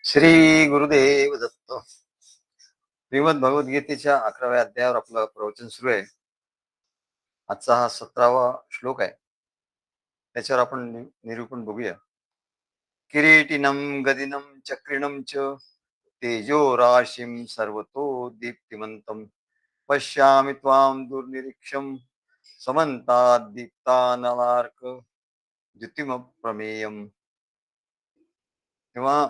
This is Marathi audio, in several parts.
श्री गुरुदेव दत्त. श्रीमद भगवद्गीतेच्या 11व्या अध्यायावर आपलं प्रवचन सुरू आहे. आजचा हा 17वा श्लोक आहे. त्याच्यावर आपण निरूपण बघूया. किरीटिनं गदिनं चक्रिणं च तेजो राशिं सर्वतो दीप्तिमन्तं पश्यामि त्वां दुर्निरीक्षं समन्ताद् दीप्तानलार्क द्युतिमप्रमेयम्. तेव्हा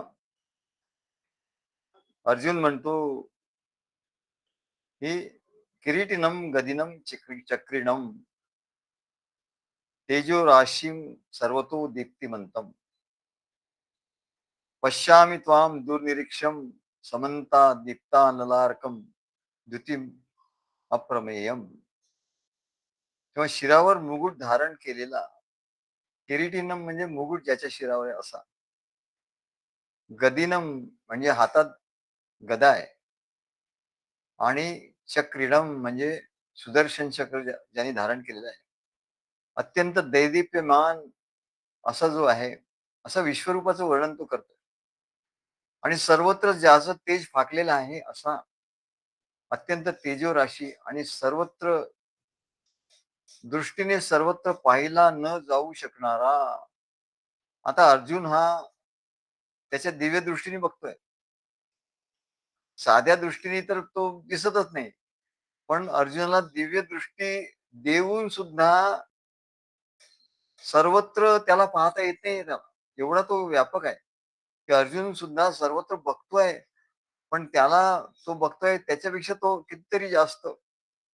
अर्जुन म्हणतो, ही किरीटिनं गदिनं चक्रिणं तेजो राशीं सर्वतो दीप्तिमंतम पश्यामि त्वां दुर्निरीक्षं समंता दीप्तानलार्कं द्युतिम अप्रमेयम. तेव्हा शिरावर मुकुट धारण केलेला, किरीटिनम म्हणजे मुकुट ज्याच्या शिरावर आहे असा, गदिनम म्हणजे हातात गदा आहे, आणि चक्रिणम म्हणजे सुदर्शन चक्र ज्याने धारण केलेलं आहे. अत्यंत दैदिप्यमान असा जो आहे, असं विश्वरूपाचं वर्णन तो करतो. आणि सर्वत्र ज्याचं तेज फाकलेलं आहे असा अत्यंत तेजो राशी आणि सर्वत्र दृष्टीने सर्वत्र पाहिला न जाऊ शकणारा. आता अर्जुन हा त्याच्या दिव्य दृष्टीने बघतोय. साध्या दृष्टीने तर तो दिसतच नाही, पण अर्जुनाला दिव्य दृष्टी देऊन सुद्धा सर्वत्र त्याला पाहता येत नाही. त्याला एवढा तो व्यापक आहे की अर्जुन सुद्धा सर्वत्र बघतोय, पण त्याला तो बघतोय त्याच्यापेक्षा तो कितीतरी जास्त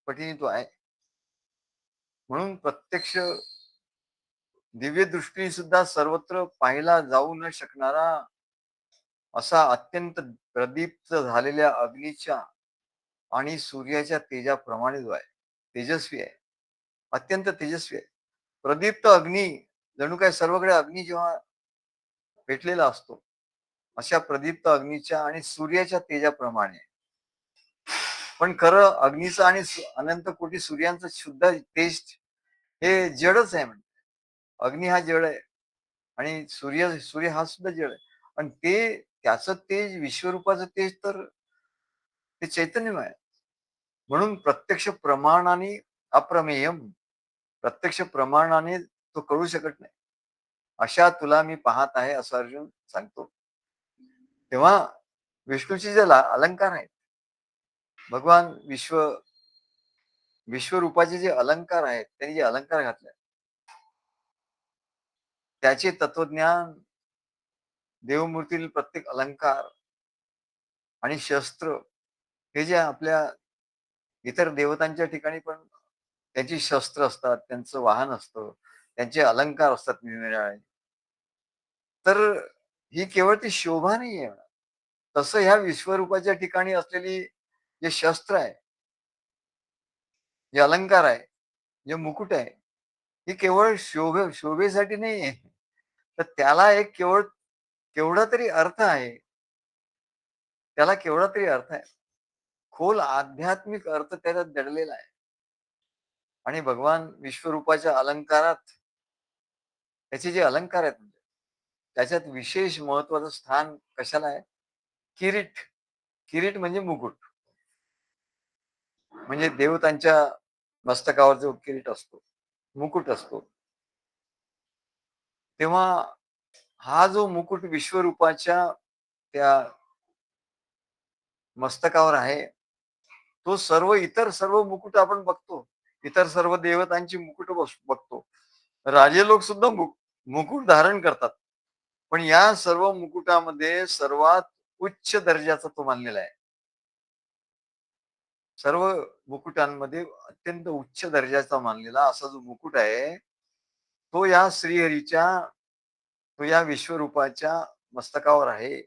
पटीने तो आहे. म्हणून प्रत्यक्ष दिव्य दृष्टी सुद्धा सर्वत्र पाहिला जाऊ न शकणारा असा अत्यंत प्रदीप्त झालेल्या अग्नीच्या आणि सूर्याच्या तेजाप्रमाणे जो आहे, तेजस्वी आहे, अत्यंत तेजस्वी आहे. प्रदीप्त अग्नी, जणू काय सर्वकडे अग्नी जेव्हा पेटलेला असतो, अशा प्रदीप्त अग्नीच्या आणि सूर्याच्या तेजाप्रमाणे. पण खरं अग्नीचं आणि अनंत कोटी सूर्यांचं सुद्धा तेज हे जडच आहे. म्हणजे अग्नी हा जड आहे आणि सूर्य सूर्य हा सुद्धा जड आहे. पण ते त्याचं तेज, विश्वरूपाचं तेज तर ते चैतन्यमय आहे. म्हणून प्रत्यक्ष प्रमाणाने अप्रमेयम, प्रत्यक्ष प्रमाणाने तो कळू शकत नाही. अशा तुला मी पाहत आहे असं अर्जुन सांगतो. तेव्हा विष्णूचे जे अलंकार आहेत, भगवान विश्वरूपाचे जे अलंकार आहेत, त्यांनी जे अलंकार घातले, त्याचे तत्वज्ञान, देवमूर्तीतील प्रत्येक अलंकार आणि शस्त्र, हे जे आपल्या इतर देवतांच्या ठिकाणी पण त्यांची शस्त्र असतात, त्यांचं वाहन असतं, त्यांचे अलंकार असतात निरनिराळे. तर ही केवळ ती शोभा नाहीये. तसं ह्या विश्वरूपाच्या ठिकाणी असलेली जे शस्त्र आहे, जे अलंकार आहे, जे मुकुट आहे, ही केवळ शोभेसाठी नाहीये. तर त्याला एक केवढा तरी अर्थ आहे. त्याला केवढा तरी अर्थ आहे. खोल आध्यात्मिक अर्थ त्याच्यात दडलेला आहे. आणि भगवान विश्वरूपाच्या अलंकारात, त्याचे जे अलंकार आहेत, म्हणजे त्याच्यात विशेष महत्वाचं स्थान कशाला आहे? किरीट. किरीट म्हणजे मुकुट. म्हणजे देवतांच्या मस्तकावर जो किरीट असतो, मुकुट असतो, तेव्हा हा जो मुकुट विश्वरूपाच्या त्या मस्तकावर आहे, तो इतर सर्व मुकुट आपण बघतो. इतर सर्व देवतांची मुकुट बघतो. राजे लोक सुद्धा मुकुट धारण करतात. पण या सर्व मुकुटामध्ये सर्वात उच्च दर्जाचा तो मानलेला आहे. सर्व मुकुटांमध्ये अत्यंत उच्च दर्जाचा मानलेला असा जो मुकुट आहे, तो या श्रीहरीच्या, तो या विश्वरूपाच्या मस्तकावर आहे.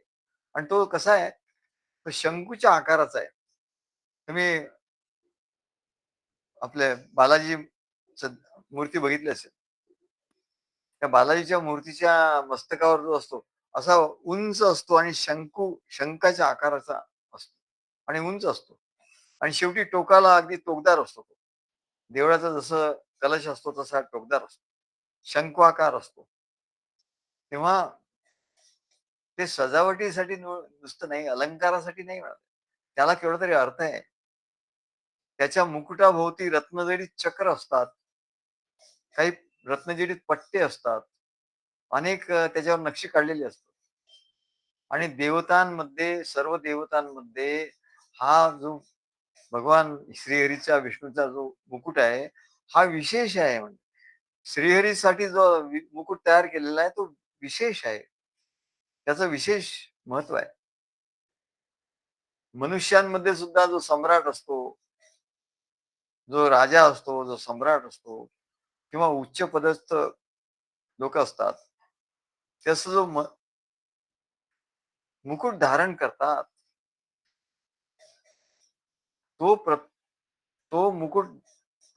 आणि तो कसा आहे? तो शंकूच्या आकाराचा आहे. तुम्ही आपल्या बालाजी मूर्ती बघितली असेल. त्या बालाजीच्या मूर्तीच्या मस्तकावर जो असतो, असा उंच असतो आणि शंखाच्या आकाराचा असतो आणि उंच असतो. आणि शेवटी टोकाला अगदी टोकदार असतो तो. देवळाचा जसं कलश असतो तसा टोकदार असतो. शंकू आकार असतो. तेव्हा ते सजावटीसाठी नुसतं नाही, अलंकारासाठी नाही म्हणत. त्याला केवढा तरी अर्थ आहे. त्याच्या मुकुटाभोवती रत्नजडित चक्र असतात. काही रत्नजडित पट्टे असतात. अनेक त्याच्यावर नक्षी काढलेली असतात. आणि देवतांमध्ये, सर्व देवतांमध्ये हा जो भगवान श्रीहरीचा, विष्णूचा जो मुकुट आहे, हा विशेष आहे म्हणजे. श्रीहरीसाठी जो मुकुट तयार केलेला आहे, तो विशेष आहे. त्याचं विशेष महत्व आहे. मनुष्यांमध्ये सुद्धा जो सम्राट असतो, जो राजा असतो, जो सम्राट असतो किंवा उच्च पदस्थ लोक असतात, त्याचा जो मुकुट धारण करतात, तो तो मुकुट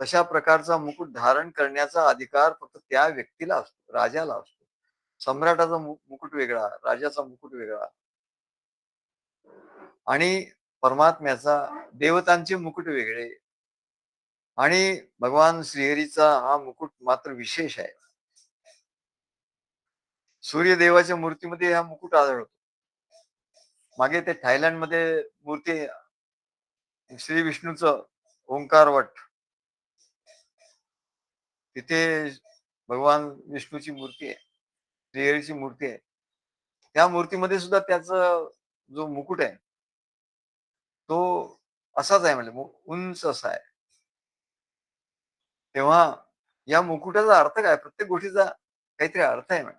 तशा प्रकारचा मुकुट धारण करण्याचा अधिकार फक्त त्या व्यक्तीला असतो, राजाला असतो. सम्राटाचा मुकुट वेगळा, राजाचा मुकुट वेगळा आणि परमात्म्याचा, देवतांचे मुकुट वेगळे आणि भगवान श्रीहरीचा हा मुकुट मात्र विशेष आहे. सूर्यदेवाच्या मूर्तीमध्ये हा मुकुट आढळतो. मागे ते थायलंडमध्ये मूर्ती श्री विष्णूचं ओंकारवट, तिथे भगवान विष्णूची मूर्ती आहे, श्रीहरीची मूर्ती आहे. त्या मूर्तीमध्ये सुद्धा त्याचा जो मुकुट आहे, तो असाच आहे म्हणजे उंच असा आहे. तेव्हा या मुकुटाचा अर्थ काय? प्रत्येक गोष्टीचा काहीतरी अर्थ आहे म्हणे.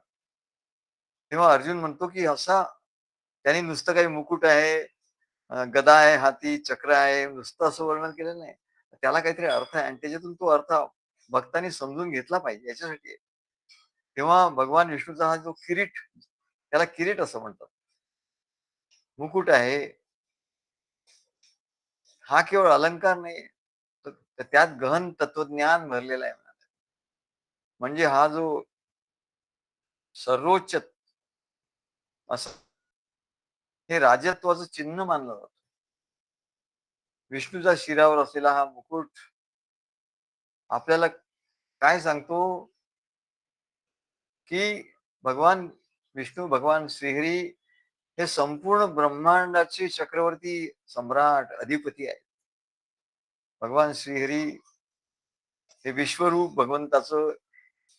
तेव्हा अर्जुन म्हणतो, की असा त्याने नुसतं काही मुकुट आहे, गदा आहे, हाती चक्र आहे, नुसतं असं वर्णन केलेलं नाही. त्याला काहीतरी अर्थ आहे आणि त्याच्यातून तो अर्थ भक्तांनी समजून घेतला पाहिजे याच्यासाठी आहे. तेव्हा भगवान विष्णूचा हा जो किरीट, त्याला किरीट असं म्हणतात. मुकुट आहे, हा केवळ अलंकार नाही, तर त्यात गहन तत्वज्ञान भरलेलं आहे. म्हणजे हा जो सर्वोच्च असं हे राजत्वाचं चिन्ह मानलं जातं. विष्णूच्या शिरावर असलेला हा मुकुट आपल्याला काय सांगतो, की भगवान विष्णू, भगवान श्रीहरी हे संपूर्ण ब्रह्मांडाचे चक्रवर्ती, सम्राट, अधिपती आहे. भगवान श्रीहरी हे विश्वरूप भगवंताचं,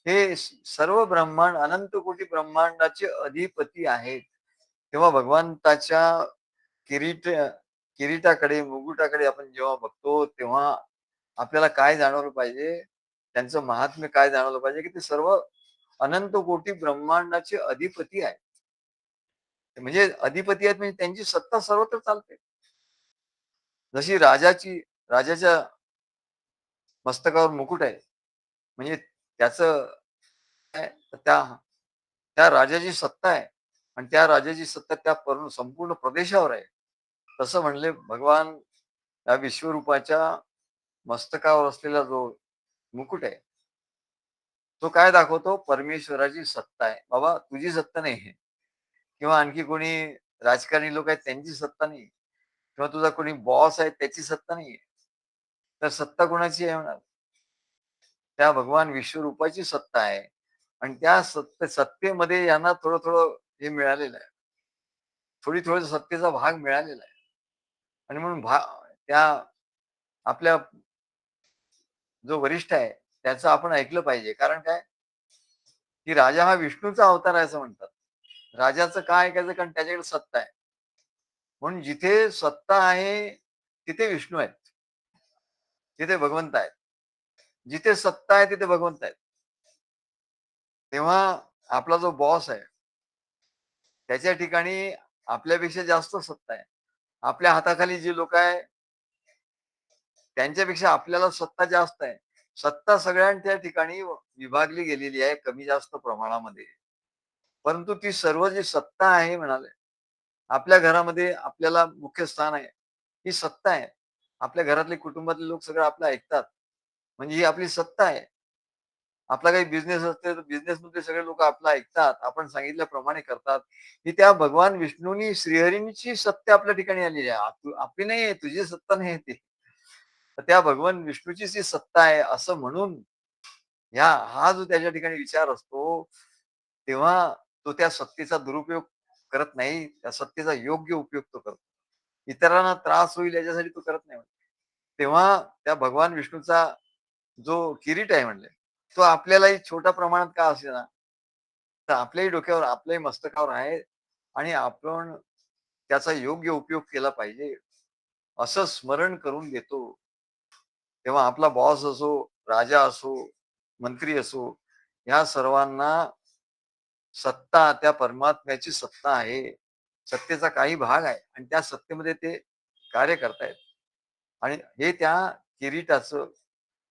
हे सर्व ब्रह्मांड, अनंत कोटी ब्रह्मांडाचे अधिपती आहेत. तेव्हा भगवंताच्या किरीट किरीटाकडे, मुकुटाकडे आपण जेव्हा बघतो, तेव्हा आपल्याला काय जाणवलं पाहिजे, त्यांचं महात्म्य काय जाणवलं पाहिजे, की ते सर्व अनंत कोटी ब्रह्मांडाचे अधिपती आहेत. म्हणजे अधिपती आहेत म्हणजे त्यांची सत्ता सर्वत्र चालते. जशी राजाच्या मस्तकावर मुकुट आहे, म्हणजे त्याचं काय, तर त्या राजाची सत्ता आहे आणि त्या राजाची सत्ता त्या संपूर्ण प्रदेशावर आहे. तसं म्हणले भगवान या विश्वरूपाच्या मस्तकावर असलेला जो मुकुट आहे, तो काय दाखवतो? परमेश्वराची सत्ता आहे. बाबा तुझी सत्ता नाही आहे किंवा आणखी कोणी राजकारणी लोक आहेत त्यांची सत्ता नाही किंवा तुझा कोणी बॉस आहे त्याची सत्ता नाहीये. तर सत्ता कोणाची आहे म्हणाल? त्या भगवान विश्वरूपाची सत्ता आहे आणि त्या सत्तेमध्ये यांना थोडं हे मिळालेलं आहे. थोडी सत्तेचा भाग मिळालेला आहे आणि म्हणून त्या आपल्या जो वरिष्ठ आहे त्याचं आपण ऐकलं पाहिजे. कारण काय, की राजा हा विष्णूचा अवतार आहे असं म्हणतात. राजाचं काय ऐकायचं, कारण त्याच्याकडे सत्ता आहे. म्हणून जिथे सत्ता आहे तिथे विष्णू आहेत, तिथे भगवंत आहेत. जिथे सत्ता आहे तिथे भगवंत आहेत. तेव्हा आपला जो बॉस आहे त्याच्या ठिकाणी आपल्यापेक्षा जास्त सत्ता आहे. आपल्या हाताखाली जी लोक आहे त्यांच्यापेक्षा आपल्याला सत्ता जास्त आहे. सत्ता सगळ्यांच्या ठिकाणी विभागली गेलेली आहे कमी जास्त प्रमाणामध्ये. परंतु ती सर्व जी सत्ता आहे म्हणाले, आपल्या घरामध्ये आपल्याला मुख्य स्थान आहे. ही सत्ता आहे. आपल्या घरातले, कुटुंबातले लोक सगळं आपलं ऐकतात. म्हणजे ही आपली सत्ता आहे. आपला काही बिझनेस असते तर बिझनेसमध्ये सगळे लोक आपलं ऐकतात. आपण सांगितल्याप्रमाणे करतात. ही त्या भगवान विष्णूनी, श्रीहरींची सत्ता आपल्या ठिकाणी आलेली आहे. आपली नाहीये, तुझी सत्ता नाही ती. तर त्या भगवान विष्णूचीच ही सत्ता आहे असं म्हणून हा जो त्याच्या ठिकाणी विचार असतो, तेव्हा तो त्या सत्तेचा दुरुपयोग करत नाही. त्या सत्तेचा योग्य उपयोग तो करतो. इतरांना त्रास होईल याच्यासाठी तो करत नाही. तेव्हा त्या भगवान विष्णूचा जो किरीट आहे म्हणले, तो आपल्यालाही छोट्या प्रमाणात का असेना, तर आपल्याही डोक्यावर, आपल्याही मस्तकावर आहे आणि आपण त्याचा योग्य उपयोग केला पाहिजे, असं स्मरण करून देतो. तेव्हा आपला बॉस असो, राजा असो, मंत्री असो, ह्या सर्वांना सत्ता त्या परमात्म्याची सत्ता आहे. सत्तेचा काही भाग आहे आणि त्या सत्तेमध्ये ते कार्य करतायत. आणि हे त्या किरीटाचं,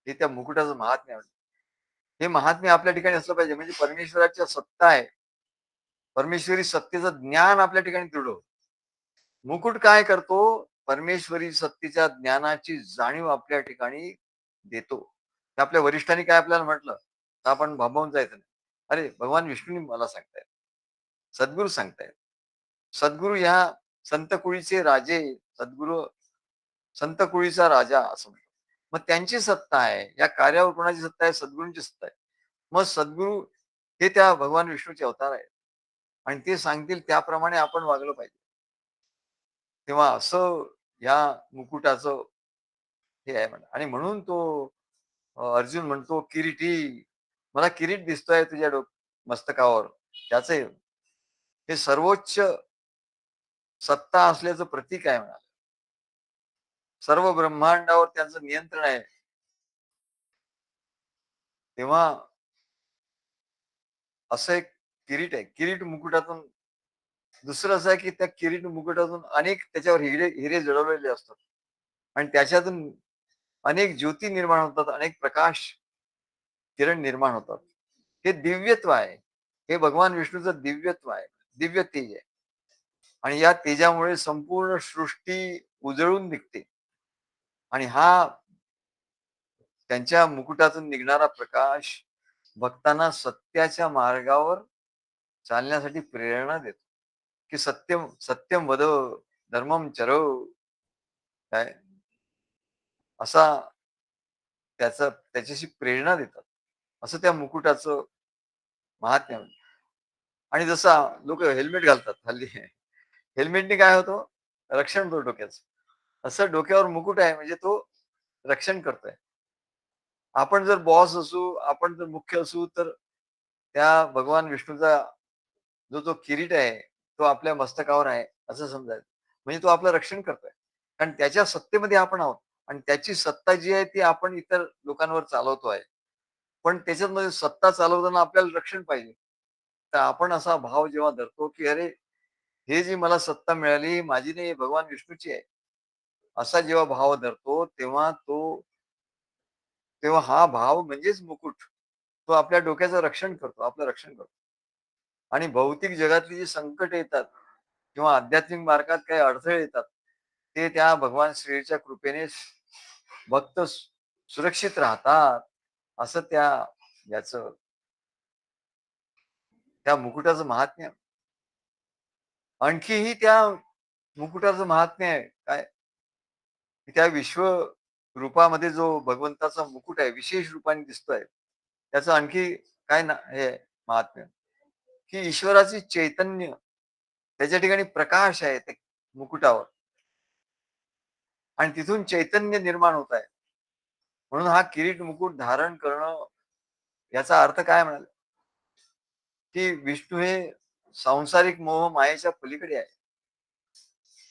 हे त्या मुकुटाचं महात्म्य आहे. हे महात्म्य आपल्या ठिकाणी असलं पाहिजे म्हणजे परमेश्वराच्या सत्ता आहे. परमेश्वरी सत्तेचं ज्ञान आपल्या ठिकाणी दृढ होतं. मुकुट काय करतो? परमेश्वरी सत्तेच्या ज्ञानाची जाणीव आपल्या ठिकाणी देतो. ते आपल्या वरिष्ठांनी काय आपल्याला म्हटलं, तर आपण भांबावून जायचं नाही. अरे, भगवान विष्णूंनी मला सांगतायत, सद्गुरू सांगतायत. सद्गुरू ह्या संत कुळीचे राजे, सद्गुरू संत कुळीचा राजा असं म्हणतो. मग त्यांची सत्ता आहे. या कार्यावर कोणाची सत्ता आहे? सद्गुरूंची सत्ता आहे. मग सद्गुरू हे त्या भगवान विष्णूचे अवतार आहेत आणि ते सांगतील त्याप्रमाणे आपण वागलं पाहिजे. तेव्हा असं या मुकुटाचं हे आहे म्हणा आणि म्हणून तो अर्जुन म्हणतो, "किरीटी, मला किरीट दिसतोय तुझ्या मस्तकावर." त्याचे हे सर्वोच्च सत्ता असल्याचं प्रतीक आहे म्हणा. सर्व ब्रह्मांडावर त्यांचं नियंत्रण आहे. तेव्हा असं एक किरीट आहे. किरीट मुकुटातून दुसरं असं आहे, की त्या किरीट मुकुटातून अनेक त्याच्यावर हिरे हिरे जडवलेले असतात आणि त्याच्यातून अनेक ज्योती निर्माण होतात, अनेक प्रकाश किरण निर्माण होतात. हे दिव्यत्व आहे. हे भगवान विष्णूचं दिव्यत्व आहे. दिव्य तेज आहे आणि या तेजामुळे संपूर्ण सृष्टी उजळून निघते आणि हा त्यांच्या मुकुटातून निघणारा प्रकाश भक्तांना सत्याच्या मार्गावर चालण्यासाठी प्रेरणा देतो, की सत्यम सत्यम वद, धर्मम चरव, काय असा त्याच्याशी प्रेरणा देतात. असं त्या मुकुटाचं महात्म्य आहे. आणि जसा लोक हेल्मेट घालतात हल्ली, हेल्मेटने काय होतं? रक्षण होतं डोक्याचं. असं डोक्यावर मुकुट आहे म्हणजे तो रक्षण करतोय. आपण जर बॉस असू, आपण जर मुख्य असू, तर त्या भगवान विष्णूचा जो किरीट आहे, तो आपल्या मस्तकावर आहे, असं समजायचं. म्हणजे तो आपलं रक्षण करतोय. कारण त्याच्या सत्तेमध्ये आपण आहोत आणि त्याची सत्ता जी आहे, ती आपण इतर लोकांवर चालवतो आहे. पण त्याच्यामध्ये सत्ता चालवताना आपल्याला रक्षण पाहिजे. तर आपण असा भाव जेव्हा धरतो, की अरे, हे जी मला सत्ता मिळाली, ही माझी नाही, भगवान विष्णूची आहे. असा जेव्हा भाव धरतो, तेव्हा हा भाव म्हणजेच मुकुट. तो आपल्या डोक्याचं रक्षण करतो, आपलं रक्षण करतो. आणि भौतिक जगातली जी संकट येतात किंवा आध्यात्मिक मार्गात काही अडथळे येतात, ते त्या भगवान श्रीच्या कृपेने भक्त सुरक्षित राहतात. असं याचं त्या मुकुटाचं महात्म्य. आणखीही त्या मुकुटाचं महात्म्य आहे. काय? की त्या विश्व रूपामध्ये जो भगवंताचा मुकुट आहे, विशेष रूपाने दिसतोय. त्याचं आणखी काय ना हे आहे महात्म्य, की ईश्वराचे चैतन्य त्याच्या ठिकाणी प्रकाश आहे त्या मुकुटावर आणि तिथून चैतन्य निर्माण होत आहे. म्हणून हा किरीट मुकुट धारण करणं याचा अर्थ काय म्हणाल, की विष्णू हे सांसारिक मोह मायेच्या पलीकडे आहे.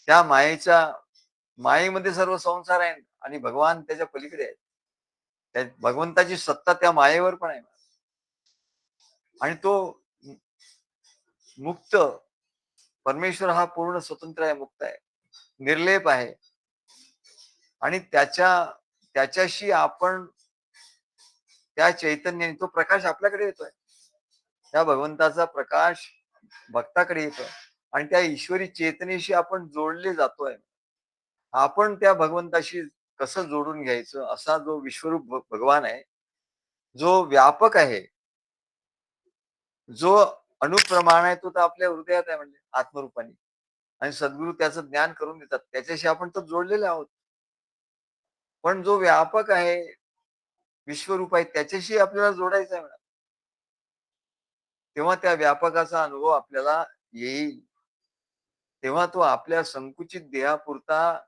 त्या मायेमध्ये सर्व संसार आहे आणि भगवान त्याच्या पलीकडे आहे. त्या भगवंताची सत्ता त्या मायेवर पण आहे आणि तो मुक्त परमेश्वर हा पूर्ण स्वतंत्र आहे, मुक्त आहे, निर्लेप आहे आणि त्याच्याशी आपण त्या चैतन्याने तो प्रकाश आपल्याकडे येतोय. त्या भगवंताचा प्रकाश भक्ताकडे येतोय आणि त्या ईश्वरी चेतनेशी आपण जोडले जातोय. आपण त्या भगवंताशी कसं जोडून घ्यायचं असा जो विश्वरूप भगवान आहे, जो व्यापक आहे, जो अणुप्रमाण आहे, तो तर आपल्या हृदयात आहे म्हणजे आत्मरूपाने आणि सद्गुरू त्याचं ज्ञान करून देतात. त्याच्याशी आपण तर जोडलेले आहोत. पण जो व्यापक आहे, विश्वरूप आहे, त्याच्याशी आपल्याला जोडायचं आहे. तेव्हा त्या व्यापकाचा अनुभव आपल्याला येईल. तेव्हा तो आपल्या संकुचित देहापुरता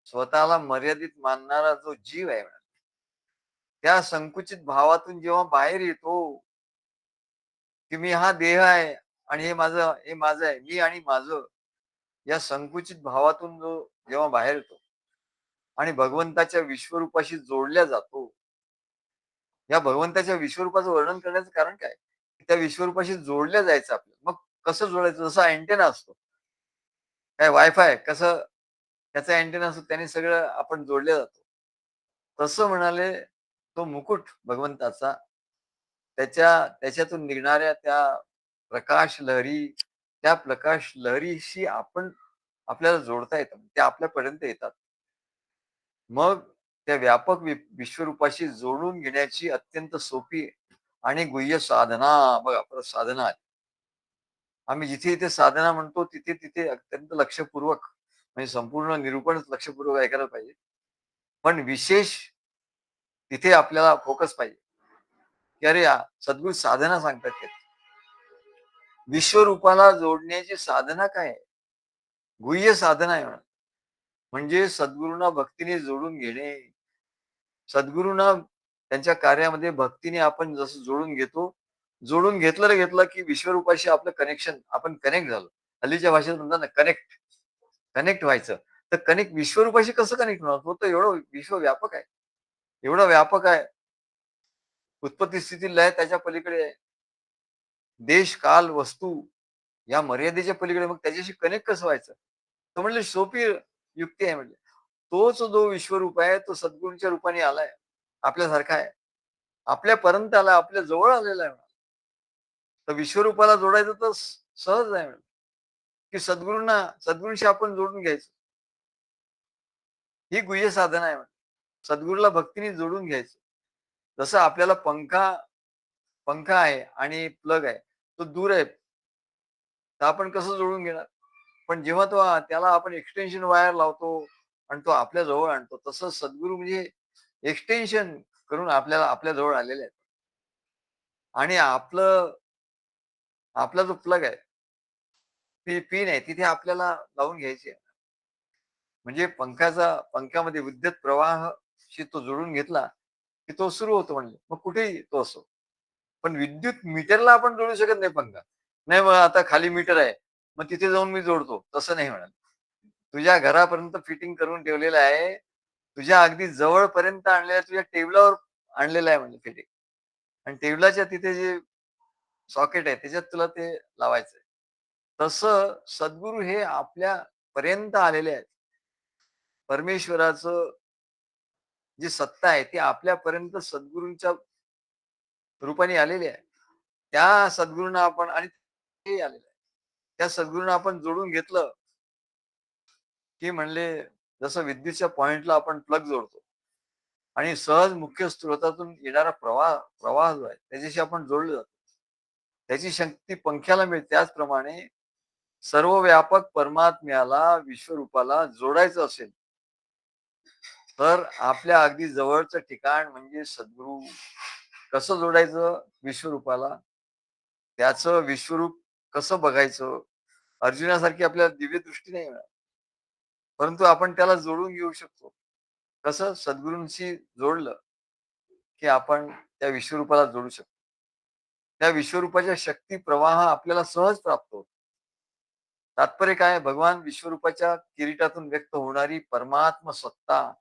स्वतःला मर्यादित मानणारा जो जीव आहे ना, त्या संकुचित भावातून जेव्हा बाहेर येतो, की मी हा देह आहे आणि हे माझं आहे. मी आणि माझं या संकुचित भावातून जो जेव्हा बाहेर येतो आणि भगवंताच्या विश्वरूपाशी जोडल्या जातो. या भगवंताच्या विश्वरूपाचं वर्णन करण्याचं कारण काय? त्या विश्वरूपाशी जोडलं जायचं आपल्याला. मग कसं जोडायचं? जसा अँटेना असतो. काय वायफाय कसं त्याचा अँटेना असतो त्याने सगळं आपण जोडले जातो. तसं म्हणाले तो मुकुट भगवंताचा त्याच्यातून निघणाऱ्या त्या प्रकाश लहरी, त्या प्रकाश लहरीशी आपल्याला जोडता येतं. ते आपल्यापर्यंत येतात. मग त्या व्यापक विश्वरूपाशी जोडून घेण्याची अत्यंत सोपी आणि गुह्य साधना बघा परत साधना आहे. आम्ही जिथे-जिथे साधना म्हणतो तिथे-तिथे अत्यंत लक्षपूर्वक म्हणजे संपूर्ण निरूपणच लक्षपूर्वक ऐकायला पाहिजे. पण विशेष तिथे आपल्याला फोकस पाहिजे, की अरे सद्गुरू साधना सांगतात ते. विश्वरूपाला जोडण्याची साधना काय आहे? गुह्य साधना आहे म्हणा. म्हणजे सद्गुरूंना भक्तीने जोडून घेणे. सद्गुरूंना त्यांच्या कार्यामध्ये भक्तीने आपण जसं जोडून घेतो, जोडून घेतलं रे घेतलं, की विश्वरूपाशी आपलं कनेक्शन आपण कनेक्ट झालो. हल्लीच्या भाषेत म्हणतात ना कनेक्ट, कनेक्ट व्हायचं. तर कनेक्ट विश्वरूपाशी कसं कनेक्ट होणार? तो तर एवढं विश्व व्यापक आहे. एवढं व्यापक आहे. उत्पत्ती, स्थिती, लय त्याच्या पलीकडे आहे. देश, काल, वस्तू या मर्यादेच्या पलीकडे मग त्याच्याशी कनेक्ट कसं व्हायचं? तर म्हणले सोपी युक्ती आहे म्हणले. तोच जो विश्वरूप आहे तो सद्गुरूंच्या रूपाने आलाय. आपल्यासारखा आहे. आपल्यापर्यंत आलाय, आपल्या जवळ आलेला आहे. तर विश्वरूपाला जोडायचं तर सहज आहे. की सद्गुरूंशी आपण जोडून घ्यायचं. ही गुह्य साधना आहे. सद्गुरूला भक्तीने जोडून घ्यायचं. जसं आपल्याला पंखा आहे आणि प्लग आहे. तो दूर आहे. तर आपण कसं जोडून घेणार? पण जेव्हा त्याला आपण एक्सटेन्शन वायर लावतो आणि तो आपल्या जवळ आणतो. तसं सद्गुरू म्हणजे एक्सटेन्शन करून आपल्या जवळ आलेले आहेत. आणि आपला जो प्लग आहे, ती पिन आहे तिथे आपल्याला लावून घ्यायची आहे. म्हणजे पंख्यामध्ये विद्युत प्रवाहाशी तो जोडून घेतला, की तो सुरू होतो म्हणले. मग कुठेही तो असो. पण विद्युत मीटरला आपण जोडू शकत नाही पंखा. नाही मग आता खाली मीटर आहे. मग तिथे जाऊन मी जोडतो. तसं नाही होणार. तुझ्या घरापर्यंत फिटिंग करून ठेवलेलं आहे. तुझ्या अगदी जवळपर्यंत आणलेलं तुझ्या टेबलावर आणलेलं आहे म्हणजे फिटिंग. आणि टेबलाच्या तिथे जे सॉकेट आहे त्याच्यात तुला ते लावायचंय. तसं सद्गुरू हे आपल्यापर्यंत आलेले आहेत. परमेश्वराचं जी सत्ता आहे ती आपल्यापर्यंत सद्गुरूंच्या रूपाने आलेली आहे. त्या सद्गुरूंना आपण आणि ते आलेलं आहे. त्या सद्गुरूंना आपण जोडून घेतलं, की म्हणले जसं विद्युतच्या पॉइंटला आपण प्लग जोडतो आणि सहज मुख्य स्त्रोतातून येणारा प्रवाह जो आहे त्याच्याशी आपण जोडलं जातो. त्याची शक्ती पंख्याला मिळते. त्याचप्रमाणे सर्व व्यापक परमात्म्याला, विश्वरूपाला जोडायचं असेल, तर आपल्या अगदी जवळचं ठिकाण म्हणजे सद्गुरू. कसं जोडायचं विश्वरूपाला? त्याचं विश्वरूप कसं बघायचं? अर्जुनासारखी आपल्याला दिव्य दृष्टी नाही मिळत. परंतु आपण त्याला जोडून घेऊ शकतो. कसं? सद्गुरूंशी जोडलं, की आपण त्या विश्वरूपाला जोडू शकतो. त्या विश्वरूपाच्या शक्ती प्रवाह आपल्याला सहज प्राप्त होतो. तात्पर्य काय? भगवान विश्वरूपाच्या किरीटातून व्यक्त होणारी परमात्म सत्ता,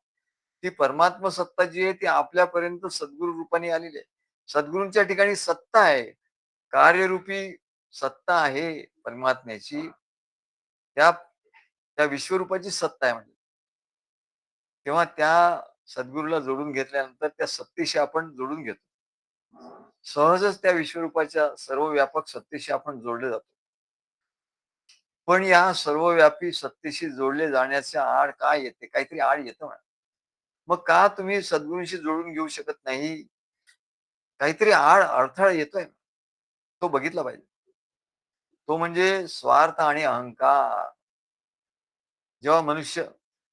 ती परमात्म सत्ता जी आहे ती आपल्यापर्यंत सद्गुरू रूपाने आलेली आहे. सद्गुरूंच्या ठिकाणी सत्ता आहे. कार्यरूपी सत्ता आहे परमात्म्याची. त्या त्या विश्वरूपाची सत्ता आहे म्हणजे. तेव्हा त्या सद्गुरूला जोडून घेतल्यानंतर त्या सत्तेशी आपण जोडून घेतो. सहजच त्या विश्वरूपाच्या सर्वव्यापक सत्तेशी आपण जोडले जातो. पण या सर्वव्यापी सत्तेशी जोडले जाण्याच्या आड काय येते? काहीतरी आड येतं म्हणा. मग का तुम्ही सद्गुरूंशी जोडून घेऊ शकत नाही? काहीतरी आड अडथळा येतोय. तो बघितला पाहिजे. तो म्हणजे स्वार्थ आणि अहंकार. जेव्हा मनुष्य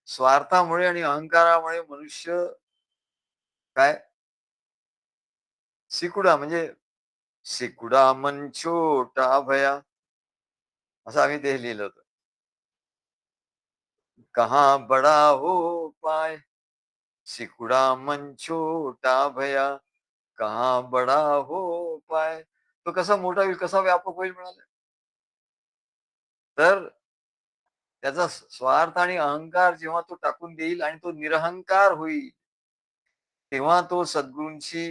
स्वार्थामुळे आणि अहंकारामुळे मनुष्य काय सिकुडा म्हणजे सिकुडा मन छोटा भया असं आम्ही ते लिहिलं होतं. कहाँ बड़ा हो पाए, सिकुड़ा मन छोटा भया, कहाँ बडा हो पाय. तो कसा मोठा होईल, कसा व्यापक होईल म्हणाले. तर त्याचा स्वार्थ आणि अहंकार जेव्हा तो टाकून देईल आणि तो निरहंकार होईल, तेव्हा तो सद्गुरूंशी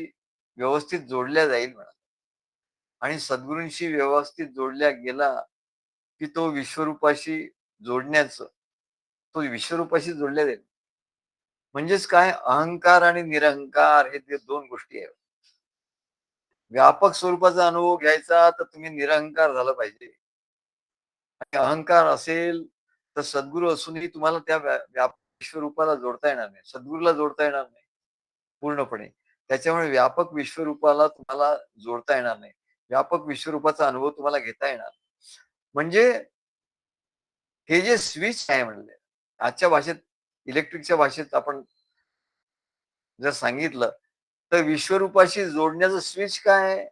व्यवस्थित जोडल्या जाईल म्हणा. आणि सद्गुरूंशी व्यवस्थित जोडल्या गेला, की तो विश्वरूपाशी जोडण्याचं तो विश्वरूपाशी जोडल्या जाईल. म्हणजेच काय, अहंकार आणि निरहंकार हे ते 2 गोष्टी आहेत. व्यापक स्वरूपाचा अनुभव घ्यायचा तर तुम्ही निरहंकार झालं पाहिजे. आणि अहंकार असेल, तर सद्गुरू असूनही तुम्हाला त्या व्यापक विश्वरूपाला जोडता येणार नाही. सद्गुरूला जोडता येणार नाही पूर्णपणे. त्याच्यामुळे व्यापक विश्वरूपाला तुम्हाला जोडता येणार नाही. व्यापक विश्वरूपाचा अनुभव तुम्हाला घेता येणार. म्हणजे हे जे स्विच आहे म्हणले, आजच्या भाषेत, इलेक्ट्रिकच्या भाषेत आपण जर सांगितलं, तर विश्वरूपाशी जोडण्याचं स्विच काय आहे?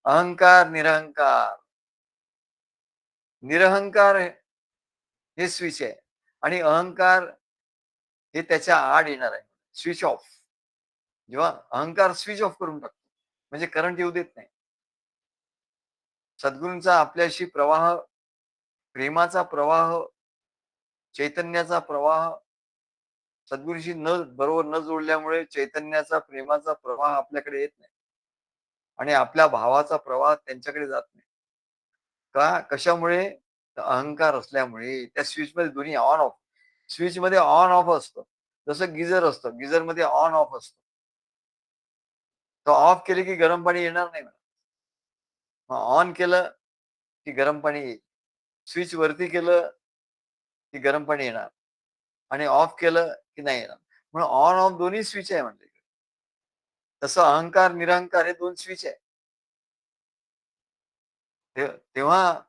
अहंकार, निरहंकार. निरहंकार हे स्विच आहे आणि अहंकार हे त्याच्या आड येणार आहे. Switch off. जेव्हा अहंकार स्विच ऑफ करून टाकतो, म्हणजे करंट येऊ देत नाही. सद्गुरूंचा आपल्याशी प्रवाह, प्रेमाचा प्रवाह, चैतन्याचा प्रवाह सद्गुरूशी बरोबर न जोडल्यामुळे चैतन्याचा, प्रेमाचा प्रवाह आपल्याकडे येत नाही आणि आपल्या भावाचा प्रवाह त्यांच्याकडे जात नाही. का? कशामुळे? तर अहंकार असल्यामुळे. त्या स्विचमध्ये दोन्ही ऑन ऑफ. स्विचमध्ये ऑन ऑफ असतं. जसं गिझर असतं. गिझरमध्ये ऑन ऑफ असतं. तो ऑफ केले की गरम पाणी येणार नाही. मग ऑन केलं की गरम पाणी येईल. स्विच वरती केलं की गरम पाणी येणार आणि ऑफ केलं की नाही येणार. म्हणून ऑन ऑफ दोन्ही स्विच आहे म्हणजे. तसं अहंकार, निरहंकार हे 2 स्विच आहे. तेव्हा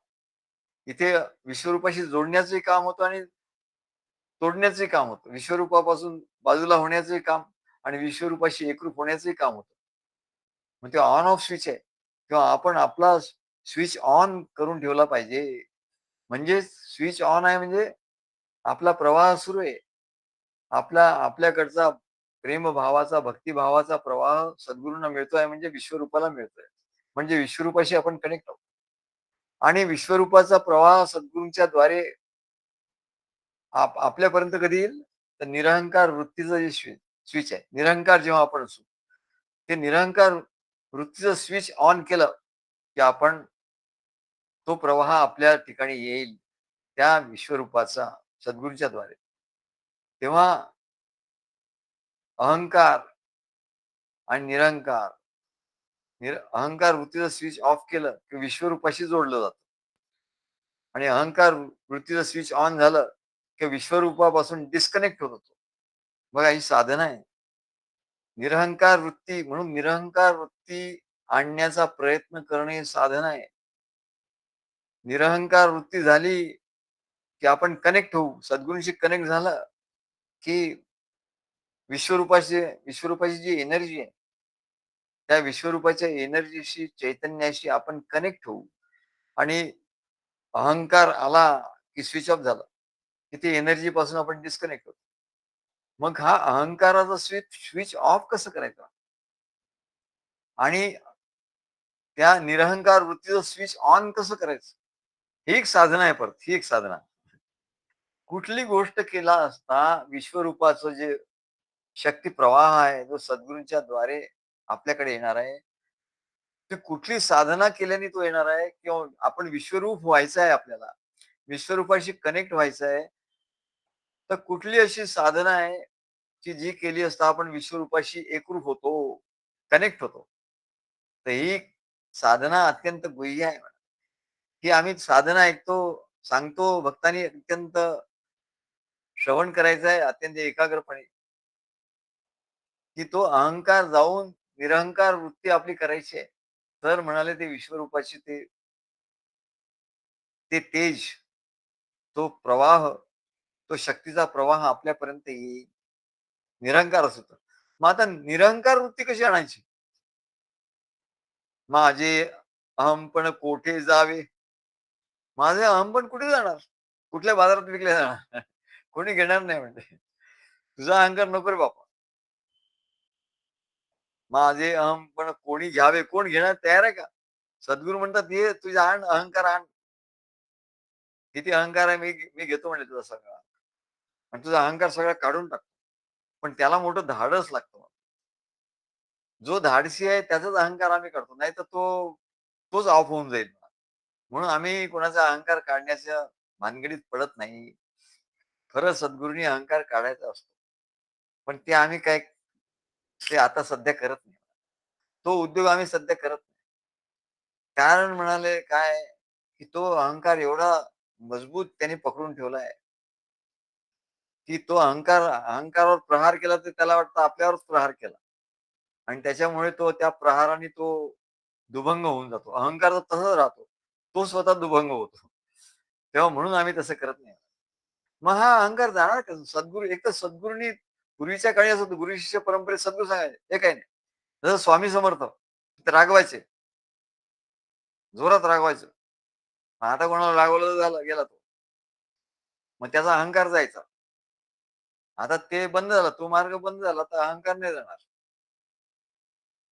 इथे विश्वरूपाशी जोडण्याचंही काम होतं आणि तोडण्याचंही काम होतं. विश्वरूपापासून बाजूला होण्याचंही काम आणि विश्वरूपाशी एकरूप होण्याचंही काम होतं. मग ते ऑन ऑफ स्विच आहे. किंवा आपण आपला स्विच ऑन करून ठेवला पाहिजे. म्हणजे स्विच ऑन आहे म्हणजे आपला प्रवाह सुरू आहे. आपल्याकडचा प्रेमभावाचा, भक्तिभावाचा प्रवाह सद्गुरूंना मिळतोय म्हणजे विश्वरूपाला मिळतोय. म्हणजे विश्वरूपाशी आपण कनेक्ट आहोत. आणि विश्वरूपाचा प्रवाह सद्गुरूंच्या द्वारे आपल्यापर्यंत कधी येईल? तर निरहंकार वृत्तीचं जे स्विच आहे. निरहंकार जेव्हा आपण असू, ते निरहंकार वृत्तीचं स्विच ऑन केलं, की आपण तो प्रवाह आपल्या ठिकाणी येईल. त्या विश्वरूपाचा सद्गुरूंच्या द्वारे. तेव्हा अहंकार आणि निरहंकार, अहंकार वृत्तीचं स्विच ऑफ केलं, की विश्वरूपाशी जोडलं जातं. आणि अहंकार वृत्तीचं स्विच ऑन झालं, की विश्वरूपापासून डिस्कनेक्ट होत होतो. बघा ही साधना आहे. निरहंकार वृत्ती म्हणून निरहंकार वृत्ती आणण्याचा प्रयत्न करणे हे साधना आहे. निरहंकार वृत्ती झाली, की आपण कनेक्ट होऊ. सद्गुरूंशी कनेक्ट झालं, की विश्वरूपाची जी एनर्जी आहे, त्या विश्वरूपाच्या एनर्जीशी, चैतन्याशी आपण कनेक्ट होऊ आणि अहंकार आला, की स्विच ऑफ झाला, की ती एनर्जीपासून आपण डिस्कनेक्ट होतो. मग हा अहंकाराचा स्विच स्विच ऑफ कसं करायचा? आणि त्या निरहंकार वृत्तीचं स्विच ऑन कसं करायचं? ही एक साधना आहे परत, ही एक साधना. कुठली गोष्ट केला असता विश्वरूपाचं जे शक्ती प्रवाह आहे, जो सद्गुरूंच्या द्वारे आपल्याकडे येणार आहे, ती कुठली साधना केल्याने तो येणार आहे किंवा आपण विश्वरूप व्हायचं आहे आपल्याला, विश्वरूपाशी कनेक्ट व्हायचं आहे, तर कुठली अशी साधना आहे, की जी केली असता आपण विश्वरूपाशी एकरूप होतो, कनेक्ट होतो. तर ही साधना अत्यंत गुह्य आहे. ही आम्ही साधना ऐकतो, सांगतो, भक्तांनी अत्यंत श्रवण करायचं आहे अत्यंत एकाग्रपणे, की तो अहंकार जाऊन निरहंकार वृत्ती आपली करायची आहे. तर म्हणाले ते विश्वरूपाची ते ते तेज, तो प्रवाह, तो शक्तीचा प्रवाह आपल्यापर्यंत येईल. निरंकार असतो. मग आता निरंकार वृत्ती कशी आणायची? माझे अहमपण कोठे जावे? माझे अहमपण कुठे जाणार? कुठल्या बाजारात विकले जाणार? कोणी घेणार नाही म्हणजे. तुझा अहंकार नको रे बाबा. माझे अहम पण कोणी घ्यावे, कोण घेण्यास तयार आहे का? सद्गुरू म्हणतात, "ये तुझा आण, अहंकार आण. किती अहंकार आहे मी मी घेतो म्हणे तुझा सगळा आणि तुझा अहंकार सगळा काढून टाक." पण त्याला मोठं धाडस लागतं. जो धाडसी आहे त्याचाच अहंकार आम्ही काढतो. नाहीतर तोच ऑफ होऊन जाईल. म्हणून आम्ही कोणाचा अहंकार काढण्याच्या भानगडीत पडत नाही. खरं सद्गुरूंनी अहंकार काढायचा असतो. पण ते आम्ही काय ते आता सध्या करत नाही. तो उद्योग आम्ही सध्या करत नाही. कारण म्हणाले काय, की तो अहंकार एवढा मजबूत त्याने पकडून ठेवला आहे, की तो अहंकारावर प्रहार केला तर त्याला वाटतं आपल्यावरच प्रहार केला आणि त्याच्यामुळे तो त्या प्रहाराने तो दुभंग होऊन जातो. अहंकार तर तसाच राहतो. तो स्वतः दुभंग होतो. तेव्हा म्हणून आम्ही तसं करत नाही. मग हा अहंकार जाणार कसं? सद्गुरू एक तर सद्गुरूंनी पूर्वीच्या काळी असं होतं, गुरु शिष्य परंपरेत सद्गुरू सांगायचे, "हे काही नाही." जसं स्वामी समर्थ ते रागवायचे, जोरात रागवायचं. आता कोणाला रागवलं झालं गेला तो. मग त्याचा अहंकार जायचा. आता ते बंद झालं. तो मार्ग बंद झाला, तर अहंकार नाही जाणार.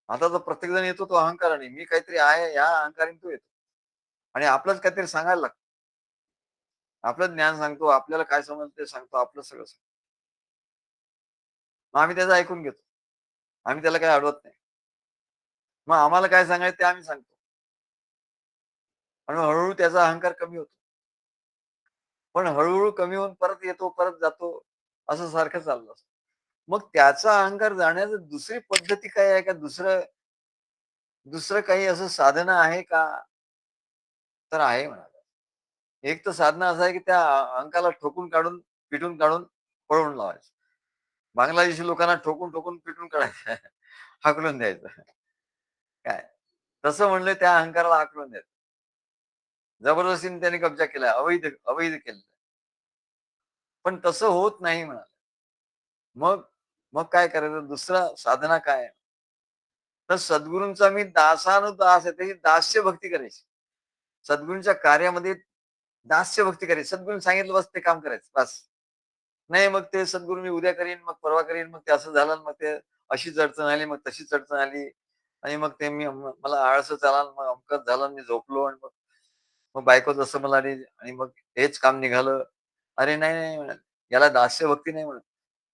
आता तर प्रत्येक जण येतो तो अहंकाराने. मी काहीतरी आहे या अहंकाराने तो येतो. आणि आपलंच काहीतरी सांगायला लागतं. आपलं ज्ञान सांगतो, आपल्याला काय समजतं ते सांगतो, आपलं सगळं सांगतो. मग आम्ही त्याचं ऐकून घेतो. आम्ही त्याला काही अडवत नाही. मग आम्हाला काय सांगायचं ते आम्ही सांगतो. आणि हळू त्याचा अहंकार कमी होतो. पण हळू कमी होऊन परत येतो, परत जातो. असं सारखं चाललं असतं. मग त्याचा अहंकार जाण्याचं दुसरी पद्धती काय आहे का? दुसरं दुसरं काही असं साधनं आहे का? तर आहे म्हणा. एक तर साधनं असं आहे, की त्या अंकाला ठोकून काढून, पिटून काढून पळवून लावायचं. बांगलादेशी लोकांना ठोकून पिटून काढायचं. हाकलून द्यायचं. काय? तसं म्हणलं त्या अहंकाराला हाकलून द्यायचं. जबरदस्तीने त्याने कब्जा केलाय. अवैध अवैध केलेलं. पण तसं होत नाही म्हणाले. मग मग काय करायचं? दुसरं साधना काय आहे? तर सद्गुरूंचा मी दासानुदास आहे. त्याची दास्य भक्ती करायची. सद्गुरूंच्या कार्यामध्ये दास्य भक्ती करायची. सद्गुरूंनी सांगितलं बस ते काम करायचं बस. नाही मग ते सद्गुरू मी उद्या करीन, मग परवा करीन, मग ते असं झालं, मग ते अशीच अडचण आली, मग तशीच अडचण आली आणि मग ते मला आळसच आला, मग अमकंच झालं, मी झोपलो आणि मग मग बायको जसं मला आली आणि मग हेच काम निघालं. अरे नाही, नाही म्हणाले, याला दास्य भक्ती नाही म्हणत.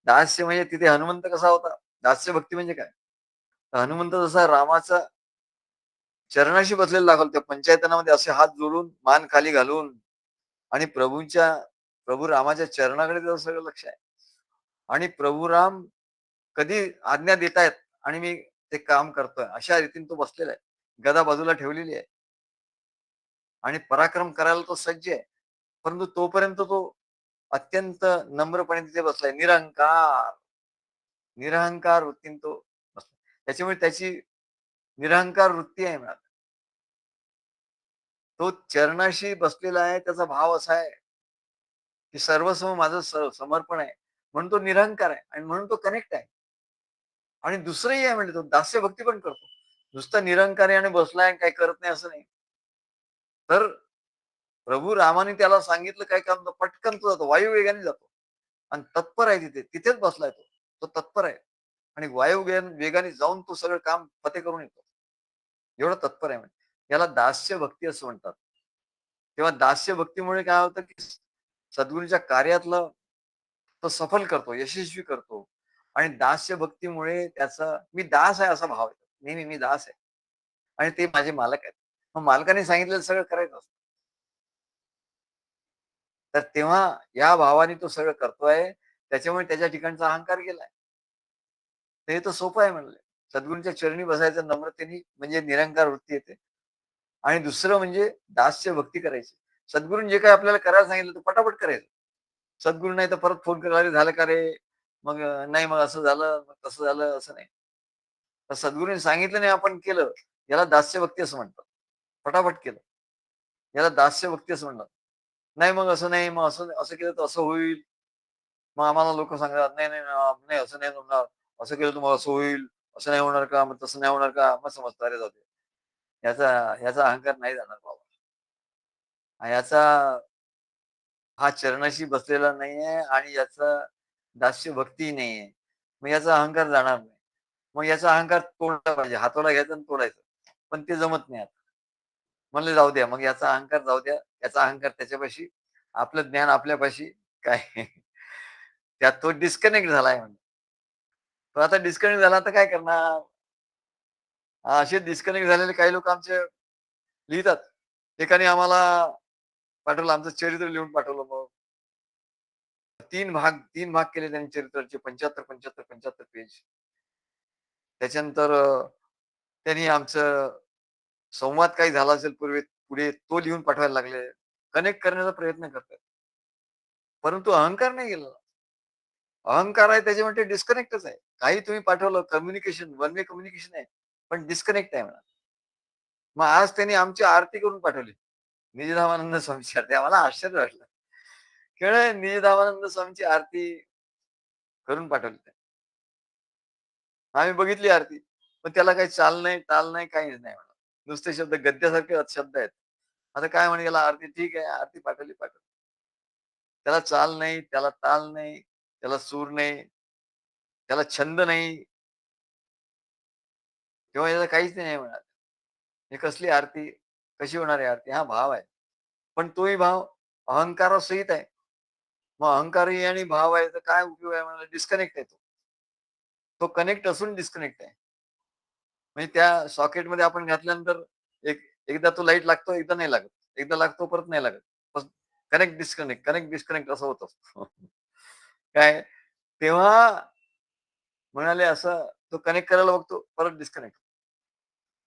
दास्य म्हणजे तिथे हनुमंत कसा होता? दास्य भक्ती म्हणजे काय? हनुमंत जसा रामाचा चरणाशी बसलेला दाखवलं त्या पंचायतनामध्ये असे हात जोडून, मान खाली घालून आणि प्रभू रामाच्या चरणाकडे त्याचं सगळं लक्ष आहे. आणि प्रभू राम कधी आज्ञा देतायत आणि मी ते काम करतोय, अशा रीतीने तो बसलेला आहे. गदा बाजूला ठेवलेली आहे आणि पराक्रम करायला तो सज्ज आहे. परंतु तोपर्यंत तो अत्यंत नम्रपणे तिथे बसलाय. निरहंकार वृत्तीने तो बसला. त्याच्यामुळे त्याची निरहंकार वृत्ती आहे म्हणा. तो चरणाशी बसलेला आहे. त्याचा भाव असा आहे, की सर्वस्व माझं समर्पण आहे. म्हणून तो निरहंकार आहे आणि म्हणून तो कनेक्ट आहे. आणि दुसरंही आहे म्हणजे तो दास्यभक्ती पण करतो. नुसता निरंकारी आणि बसलाय आणि काही करत नाही असं नाही. तर प्रभू रामाने त्याला सांगितलं काय काम तर पटकन तो जातो. वायुवेगाने जातो आणि तत्पर आहे तिथे. तिथेच बसलाय तो. तो तत्पर आहे आणि वेगाने जाऊन तो सगळं काम फते करून येतो. एवढं तत्पर आहे म्हणजे. याला दास्य भक्ती असं म्हणतात. तेव्हा दास्य भक्तीमुळे काय होतं, की सद्गुरूच्या कार्यातलं तो सफल करतो, यशस्वी करतो आणि दास्य भक्तीमुळे त्याचा मी दास आहे असा भाव येतो. नेहमी मी दास आहे आणि ते माझे मालक आहेत. मग मालकाने सांगितलेलं सगळं करायचं असतं. तर तेव्हा या भावाने तो सगळं करतोय, त्याच्यामुळे त्याच्या ठिकाणचा अहंकार गेलाय. तर हे तर सोपं आहे म्हणले. सद्गुरूंच्या चरणी बसायचं नम्रतेने म्हणजे निरंकार वृत्ती येते आणि दुसरं म्हणजे दास्य भक्ती करायची. सद्गुरूंनी जे काही आपल्याला करायला सांगितलं ते पटापट करायचं. सद्गुरू नाही तर परत फोन करा, "अरे झालं का रे?" मग नाही मग असं झालं, मग तसं झालं, असं नाही. तर सद्गुरूंनी सांगितलं नाही आपण केलं, याला दास्यभक्ती असं म्हणतात. पटापट केलं. याला दास्यभक्ती असं म्हणतात. नाही मग असं नाही, मग असं असं केलं तर असं होईल. मग आम्हाला लोकं सांगतात, "नाही, नाही, नाही असं नाही होणार. असं केलं तर मग असं होईल. असं नाही होणार का? मग तसं नाही होणार का?" मग समजतं, अरे जाऊ दे. याचा याचा अहंकार नाही जाणार बाबा. याचा हा चरणाशी बसलेला नाहीये आणि याचा दास्य भक्तीही नाहीये. मग याचा अहंकार जाणार नाही. मग याचा अहंकार तोडला पाहिजे. हाताला घ्यायचं आणि तोडायचं. पण ते जमत नाही आता. म्हणलं जाऊ द्या. मग याचा अहंकार जाऊ द्या. याचा अहंकार त्याच्यापाशी, आपलं ज्ञान आपल्यापाशी. काय त्यात तो डिस्कनेक्ट झालाय म्हणलं. तो आता डिस्कनेक्ट झाला तर काय करणार? असे डिस्कनेक्ट झालेले काही लोक आमचे लिहितात. एकाने आम्हाला पाठवलं, आमचं चरित्र लिहून पाठवलं मग. 3 भाग केले त्यांनी चरित्राचे 75, 75, 75 पेज. त्याच्यानंतर त्यांनी आमचं संवाद काही झाला असेल पूर्वी पुढे तो लिहून पाठवायला लागले. कनेक्ट करण्याचा प्रयत्न करतात. परंतु अहंकार नाही गेला. अहंकार आहे त्याच्यामुळे ते डिस्कनेक्टच आहे. काही तुम्ही पाठवलं कम्युनिकेशन, वन वे कम्युनिकेशन आहे. पण डिस्कनेक्ट आहे म्हणा. मग आज त्यांनी आमची आरती करून पाठवली. निजधामानंद स्वामीची आरती. आम्हाला आश्चर्य वाटलं. केवळ निजधामानंद स्वामीची आरती करून पाठवली. आम्ही बघितली आरती. पण त्याला काही चाल नाही, ताल नाही, काहीच नाही म्हणा. नुसते शब्द गद्यासारखे शब्द आहेत. आता काय म्हणे याला आरती ठीक आहे, आरती पाठवली, पाठवली. त्याला चाल नाही, त्याला ताल नाही, त्याला सूर नाही, त्याला छंद नाही किंवा याचं काहीच नाही म्हणा. हे कसली आरती? कशी होणार आहे आरती? हा भाव आहे. पण तोही भाव अहंकारासहित आहे. मग अहंकारही आणि भाव आहे तर काय उपयोग आहे म्हणाला डिस्कनेक्ट आहे तो. तो कनेक्ट असून डिस्कनेक्ट आहे. म्हणजे त्या सॉकेटमध्ये आपण घातल्यानंतर एकदा तो लाईट लागतो, एकदा नाही लागत. एकदा लागतो, परत नाही लागत. कनेक्ट, डिस्कनेक्ट, कनेक्ट, डिस्कनेक्ट असं होत असतं. काय तेव्हा म्हणाले असं तो कनेक्ट करायला बघतो, परत डिस्कनेक्ट.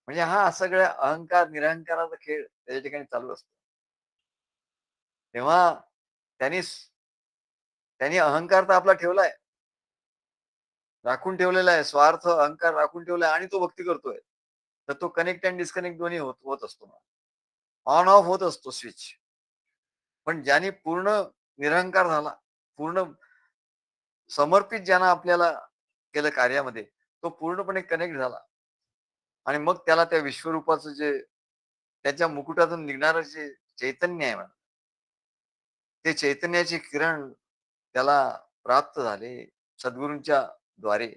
म्हणजे हा सगळ्या अहंकार, निरहंकाराचा खेळ त्याच्या ठिकाणी चालू असतो. तेव्हा त्यांनी त्यांनी अहंकार तर आपला ठेवलाय, राखून ठेवलेला आहे. स्वार्थ, अहंकार राखून ठेवलाय आणि तो भक्ती करतोय. तर तो कनेक्ट आणि डिस्कनेक्ट दोन्ही होत होत असतो. ऑन ऑफ होत असतो स्विच. पण ज्याने पूर्ण निरहंकार झाला, पूर्ण समर्पित ज्यानं आपल्याला केलं कार्यामध्ये, तो पूर्णपणे कनेक्ट झाला आणि मग त्याला त्या विश्वरूपाचं जे त्याच्या मुकुटातून निघणारं जे चैतन्य आहे म्हणा, ते चैतन्याचे किरण त्याला प्राप्त झाले सद्गुरूंच्या द्वारे.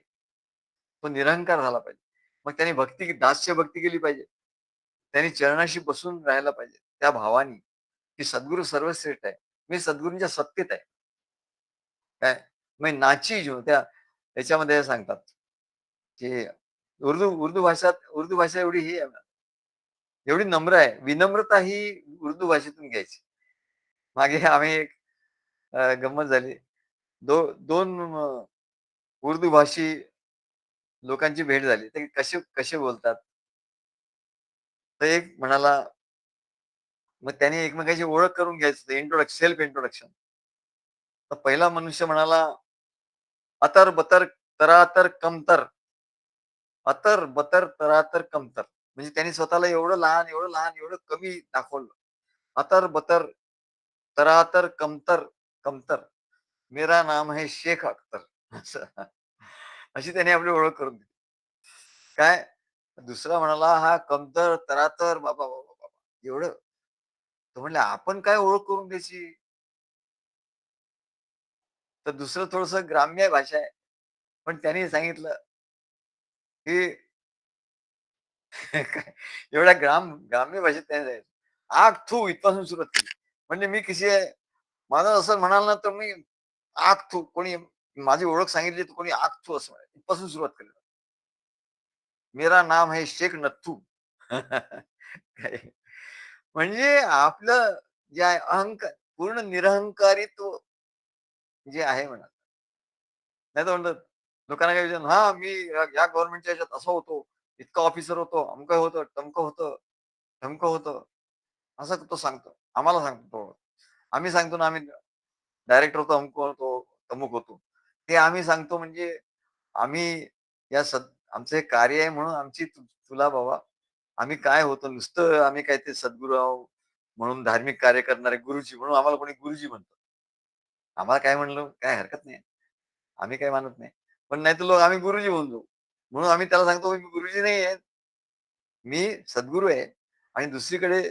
तो निरहंकार झाला पाहिजे. मग त्याने दास्य भक्ती केली पाहिजे. त्याने चरणाशी बसून राहायला पाहिजे. त्या भावानी, की सद्गुरू सर्वश्रेष्ठ आहे. मी सद्गुरूंच्या सत्तेत आहे. काय? मैं नाची जो त्याच्यामध्ये सांगतात, की उर्दू भाषा एवढी ही आहे, एवढी नम्र आहे. विनम्रता ही उर्दू भाषेतून घ्यायची. मागे आम्ही एक गंमत झाली. 2 उर्दू भाषी लोकांची भेट झाली. ते कसे कसे बोलतात? तर एक म्हणाला, मग त्याने एकमेकांची ओळख करून घ्यायचं सेल्फ इंट्रोडक्शन. तर पहिला मनुष्य म्हणाला, "अतर बतर तरातर कमतर." अतर बतर तरातर कमतर. म्हणजे त्यांनी स्वतःला एवढं लहान, एवढं लहान, एवढं कमी दाखवलं. अतर बतर तरातर कमतर कमतर. मेरा नाम है शेख अख्तर. असं. अशी त्याने आपली ओळख करून दिली. काय? दुसरा म्हणाला, "हा कमतर, तरातर बाबा, बाबा, बाबा." एवढं. तो म्हणले, "आपण काय ओळख करून द्यायची?" तर दुसरं थोडंसं ग्राम्य भाषा आहे. पण त्याने सांगितलं, की काय एवढ्या ग्राम्य भाषेत त्याने सांगितलं. "आग थू" इथपासून सुरुवात केली. म्हणजे मी कशी आहे, माझं असं म्हणाल ना, तर मी आग थू कोणी माझी ओळख सांगितली, तर कोणी आग थू असं म्हणायचं. इथपासून सुरुवात केली. मेरा नाम है शेख नथू. काय म्हणजे आपलं जे आहे अहंकार पूर्ण निरहंकारित्व जे आहे म्हणा. नाहीतर म्हणतात लोकांना काय विचारलं, "हां, मी या गव्हर्नमेंटच्या ह्याच्यात असा होतो, इतका ऑफिसर होतो, अमकं होतं, तमकं होतं, ढमकं होतं." असं तो सांगतो. आम्हाला सांगतो तो. आम्ही सांगतो ना, आम्ही डायरेक्टर होतो, अमुक होतो, तमुक होतो. ते आम्ही सांगतो म्हणजे आम्ही या आमचं हे कार्य आहे म्हणून आमची तुला बाबा, आम्ही काय होतो नुसतं आम्ही काय ते सद्गुरू आहोत म्हणून धार्मिक कार्य करणारे गुरुजी म्हणून आम्हाला कोणी गुरुजी म्हणतं. आम्हाला काय म्हणलं काही हरकत नाही. आम्ही काही मानत नाही. पण नाहीतर लोक आम्ही गुरुजी म्हणतो. म्हणून आम्ही त्याला सांगतो, "मी गुरुजी नाही आहे. मी सद्गुरू आहे." आणि दुसरीकडे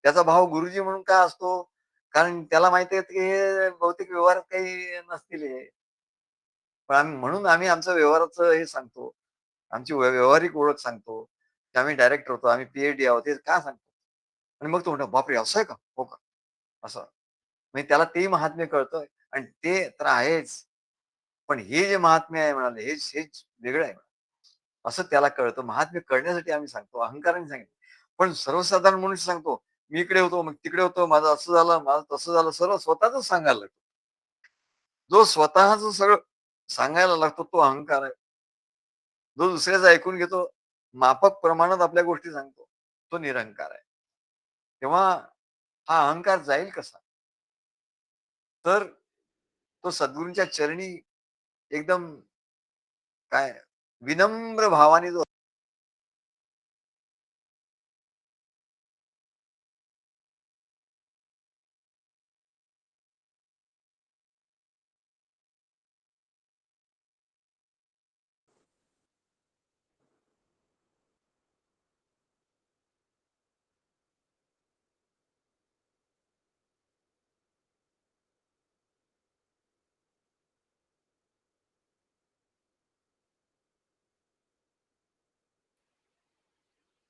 त्याचा भाव गुरुजी म्हणून का असतो? कारण त्याला माहिती आहे, की हे बहुतेक व्यवहारात काही नसतील हे. पण म्हणून आम्ही आमचं व्यवहाराचं हे सांगतो. आमची व्यावहारिक ओळख सांगतो, की आम्ही डायरेक्टर होतो, आम्ही पी आहोत, हे का सांगतो? आणि मग तो म्हणतो, "बापरे! असं आहे का? हो का?" असं. म्हणजे त्याला तेही महात्म्य कळतं आणि ते तर आहेच. पण हे जे महात्म्य आहे म्हणाले, हेच वेगळं आहे. असं त्याला कळतं. महात्म्य कळण्यासाठी आम्ही सांगतो, अहंकाराने सांगितलं. पण सर्वसाधारण मनुष्य सांगतो, "मी इकडे होतो, मग तिकडे होतो, माझं असं झालं, माझं तसं झालं." सर्व स्वतःचच सांगायला लागतो. जो स्वतःचं सगळं सांगायला लागतो तो अहंकार आहे. जो दुसऱ्याचं ऐकून घेतो, माफक प्रमाणात आपल्या गोष्टी सांगतो, तो निरहंकार आहे. तेव्हा हा अहंकार जाईल कसा? तर तो सद्गुरूंच्या चरणी एकदम काय विनम्र भावाने जो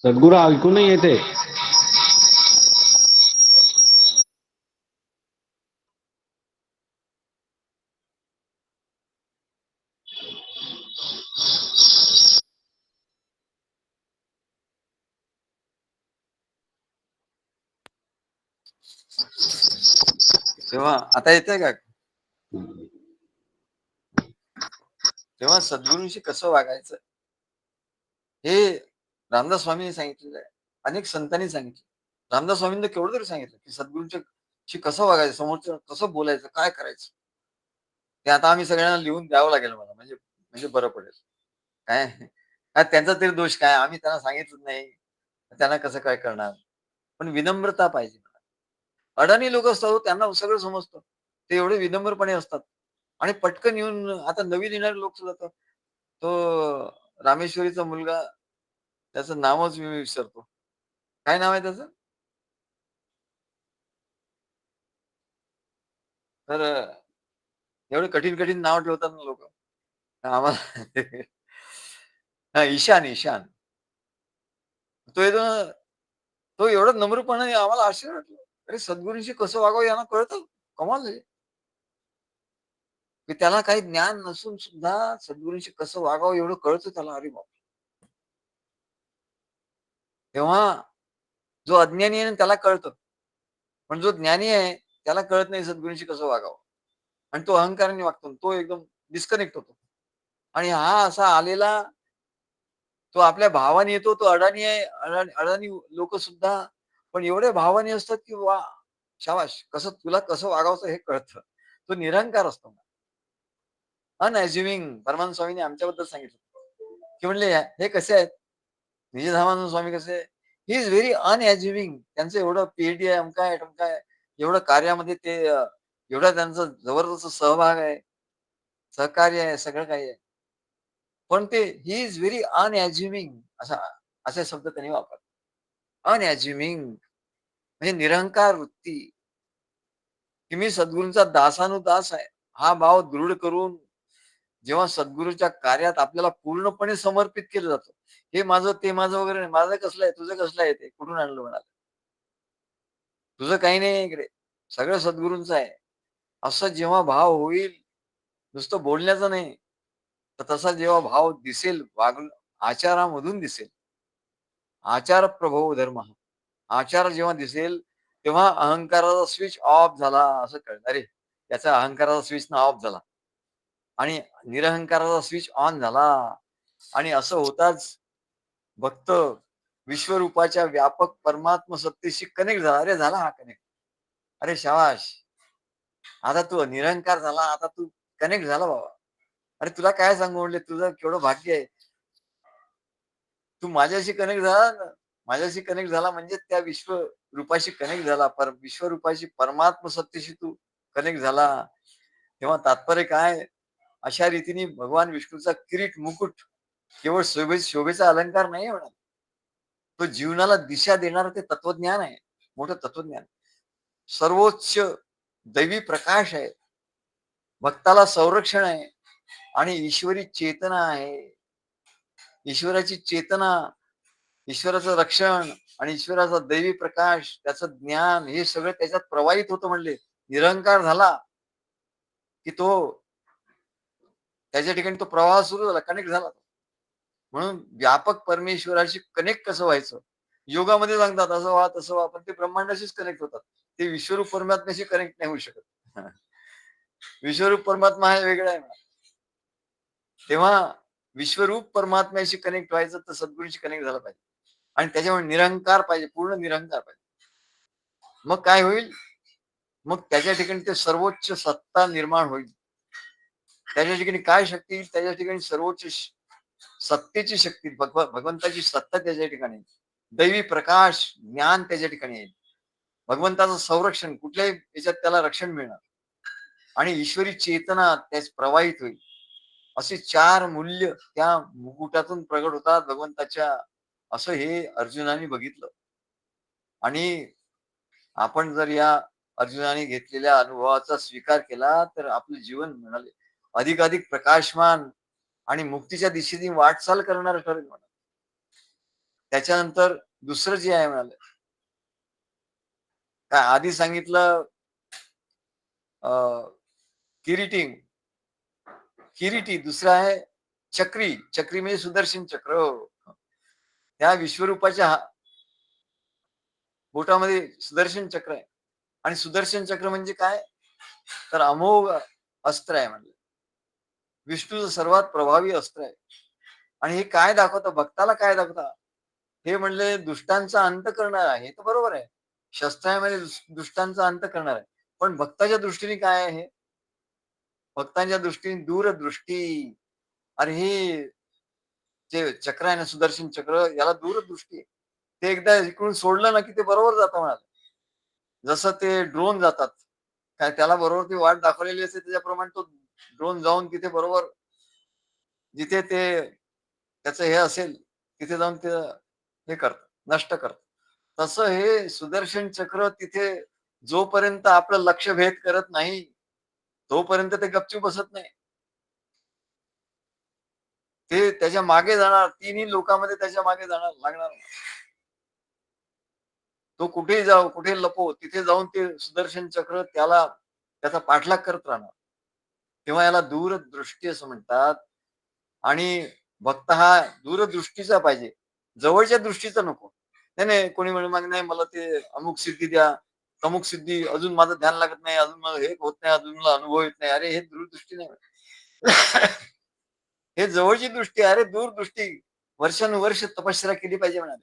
सद्गुरू ऐकू नाही येते. तेव्हा आता येतंय का? तेव्हा सद्गुरूंशी कसं वागायचं? हे रामदास स्वामींनी सांगितलेलं आहे. अनेक संतांनी सांगितलं. रामदास स्वामींनी केवढं तरी सांगितलं, की सद्गुरूंच्याशी कसं वागायचं, समोरचं कसं बोलायचं, काय करायचं? ते आता आम्ही सगळ्यांना लिहून द्यावं लागेल मला म्हणजे म्हणजे बरं पडेल. काय काय त्यांचा तरी दोष काय? आम्ही त्यांना सांगितलंच नाही. त्यांना कसं काय करणार? पण विनम्रता पाहिजे. अडाणी लोक असतात हो, त्यांना सगळं समजतं. ते एवढे विनम्रपणे असतात आणि पटकन येऊन आता नवीन येणारे लोक सुद्धा तर तो रामेश्वरीचा मुलगा त्याचं नावच मी विसरतो. काय नाव आहे त्याचं? तर एवढे कठीण-कठीण नाव ठेवतात ना लोकं. आम्हाला हां, ईशान. तो येतो ना, तो एवढा नम्रपणे आम्हाला आश्चर्य वाटलं. अरे सद्गुरूंशी कसं वागावं यांना कळतं. कमाल आहे. की त्याला काही ज्ञान नसून सुद्धा सद्गुरूंशी कसं वागावं एवढं कळतं त्याला. अरे बाप! तेव्हा जो अज्ञानी आहे ना त्याला कळतं. पण जो ज्ञानी आहे त्याला कळत नाही सद्गुरूंशी कसं वागावं आणि तो अहंकाराने वागतो. तो एकदम डिस्कनेक्ट होतो आणि हा असा आलेला तो आपल्या भावाने येतो. तो अडाणी आहे. अडाणी लोकं सुद्धा पण एवढे भावाने असतात की वाह! शाबाश! तुला कसं वागावं हे कळतं. तो निरहंकार असतो. अनअझ्युमिंग परमानंद स्वामींनी आमच्याबद्दल सांगितलं, की म्हणले हे कसे आहेत? निजधामानंद स्वामी कसे? He is very unassuming. त्यांचं एवढं पी आहे, अमकं आहे, तमकं आहे. एवढं कार्यामध्ये ते एवढा त्यांचा जबरदस्त सहभाग आहे, सहकार्य आहे, सगळं काही आहे. पण ते ही इज व्हेरी अनअझ्युमिंग असे शब्द त्यांनी वापरले. अनअझ्युमिंग म्हणजे निरहंकार वृत्ती, की मी सद्गुरूंचा दासानुदास आहे. हा भाव दृढ करून जेव्हा सद्गुरूच्या कार्यात आपल्याला पूर्णपणे समर्पित केलं जातं. हे माझं, ते माझं वगैरे नाही. माझं कसलं आहे, तुझं कसलं आहे ते? कुठून आणलं म्हणाले. तुझं काही नाही इकडे. सगळं सद्गुरूंचं आहे. असं जेव्हा भाव होईल, नुसतं बोलण्याचं नाही, तर तसा जेव्हा भाव दिसेल आचारामधून दिसेल. आचार प्रभो धर्मः. आचार जेव्हा दिसेल, तेव्हा अहंकाराचा स्विच ऑफ झाला असं कळेल. अरे, याचा अहंकाराचा स्विच ना ऑफ झाला आणि निरहंकाराचा स्विच ऑन झाला आणि असं होताच भक्त विश्वरूपाच्या व्यापक परमात्म सत्तेशी कनेक्ट झाला. अरे झाला हा कनेक्ट. अरे शाबाश! आता तू निरंकार झाला. आता तू कनेक्ट झाला बाबा. अरे तुला काय सांगू म्हटले, तुझं केवढं भाग्य आहे. तू माझ्याशी कनेक्ट झाला ना. माझ्याशी कनेक्ट झाला म्हणजे त्या विश्वरूपाशी कनेक्ट झाला. विश्वरूपाशी परमात्म सत्तेशी तू कनेक्ट झाला. तेव्हा तात्पर्य काय? अशा रीतीने भगवान विष्णूचा किरीट, मुकुट केवळ शोभेचा अलंकार नाहीये म्हणा. तो जीवनाला दिशा देणारं ते तत्वज्ञान आहे. मोठं तत्वज्ञान. सर्वोच्च दैवी प्रकाश आहे, भक्ताला संरक्षण आहे आणि ईश्वरी चेतना आहे. ईश्वराची चेतना, ईश्वराचं रक्षण आणि ईश्वराचा दैवी प्रकाश, त्याचं ज्ञान हे सगळं त्याच्यात प्रवाहित होतं म्हणले. निरंकार झाला, की तो त्याच्या ठिकाणी तो प्रवाह सुरू झाला, कनेक्ट झाला. म्हणून व्यापक परमेश्वराशी कनेक्ट कसं व्हायचं? योगामध्ये सांगतात असं व्हा, तसं व्हा, पण ते ब्रह्मांडाशीच कनेक्ट होतात. ते विश्वरूप परमात्म्याशी कनेक्ट नाही होऊ शकत. विश्वरूप परमात्मा हा वेगळा आहे. तेव्हा विश्वरूप परमात्म्याशी कनेक्ट व्हायचं तर सद्गुरूशी कनेक्ट झालं पाहिजे. आणि त्याच्यामुळे निरंकार पाहिजे, पूर्ण निरंकार पाहिजे. मग काय होईल? मग त्याच्या ठिकाणी ते सर्वोच्च सत्ता निर्माण होईल. त्याच्या ठिकाणी काय शक्ती येईल? त्याच्या ठिकाणी सर्वोच्च सत्तेची शक्ती, भगवंताची सत्ता त्याच्या ठिकाणी, दैवी प्रकाश, ज्ञान त्याच्या ठिकाणी येईल. भगवंताचं संरक्षण, कुठल्याही याच्यात त्याला रक्षण मिळणार आणि ईश्वरी चेतना त्याच प्रवाहित होईल. असे 4 मूल्य त्या मुकुटातून प्रगट होतात भगवंताच्या, असं हे अर्जुनाने बघितलं. आणि आपण जर या अर्जुनाने घेतलेल्या अनुभवाचा स्वीकार केला तर आपलं जीवन म्हणाले अधिकाधिक प्रकाशमान आणि मुक्तीच्या दिशेने वाटचाल करणारं ठरेल म्हणा. त्याच्यानंतर दुसरं जे आहे म्हणाले, काय आधी सांगितलं किरीटी, किरीटी, दुसरं आहे चक्री. चक्री म्हणजे सुदर्शन चक्र. त्या विश्वरूपाच्या बोटामध्ये सुदर्शन चक्र आहे. आणि सुदर्शन चक्र म्हणजे काय? तर अमोघ अस्त्र आहे म्हणलं. विष्णूचं सर्वात प्रभावी अस्त्र आहे. आणि हे काय दाखवतं? भक्ताला काय दाखवतं? हे म्हणले दुष्टांचा अंत करणार आहे. हे तर बरोबर आहे. शस्त्रामध्ये दुष्टांचा अंत करणार आहे. पण भक्ताच्या दृष्टीने काय आहे? भक्तांच्या दृष्टीने दूरदृष्टी. अरे हे जे चक्र आहे ना, सुदर्शन चक्र, याला दूरदृष्टी आहे. ते एकदा इकडून सोडलं ना, की ते बरोबर जातं म्हणाले. जसं ते ड्रोन जातात. काय त्याला बरोबर ती वाट दाखवलेली असते, त्याच्याप्रमाणे तो ड्रोन जाऊन तिथे बरोबर जिथे ते त्याचं हे असेल, तिथे जाऊन ते हे करतं, नष्ट करतं. तसं हे सुदर्शन चक्र तिथे जोपर्यंत आपलं लक्ष भेद करत नाही, तोपर्यंत ते गपचूप बसत नाही. ते त्याच्या मागे जाणार, तिन्ही लोकांमध्ये त्याच्या मागे जाणार लागणार. तो कुठेही जाओ, कुठे लपो, तिथे जाऊन ते सुदर्शन चक्र त्याला त्याचा पाठलाग करत राहणार. तेव्हा याला दूरदृष्टी असं म्हणतात. आणि भक्त हा दूरदृष्टीचा पाहिजे, जवळच्या दृष्टीचा नको. नाही नाही, कोणी म्हणे मग नाही मला ते अमुक सिद्धी द्या, अमुक सिद्धी, अजून माझं ध्यान लागत नाही, अजून मला हे होत नाही, अजून मला अनुभव येत नाही. अरे हे दूरदृष्टी नाही. हे जवळची दृष्टी आहे. अरे दूरदृष्टी, वर्षानुवर्ष तपश्चर्या केली पाहिजे म्हणाले,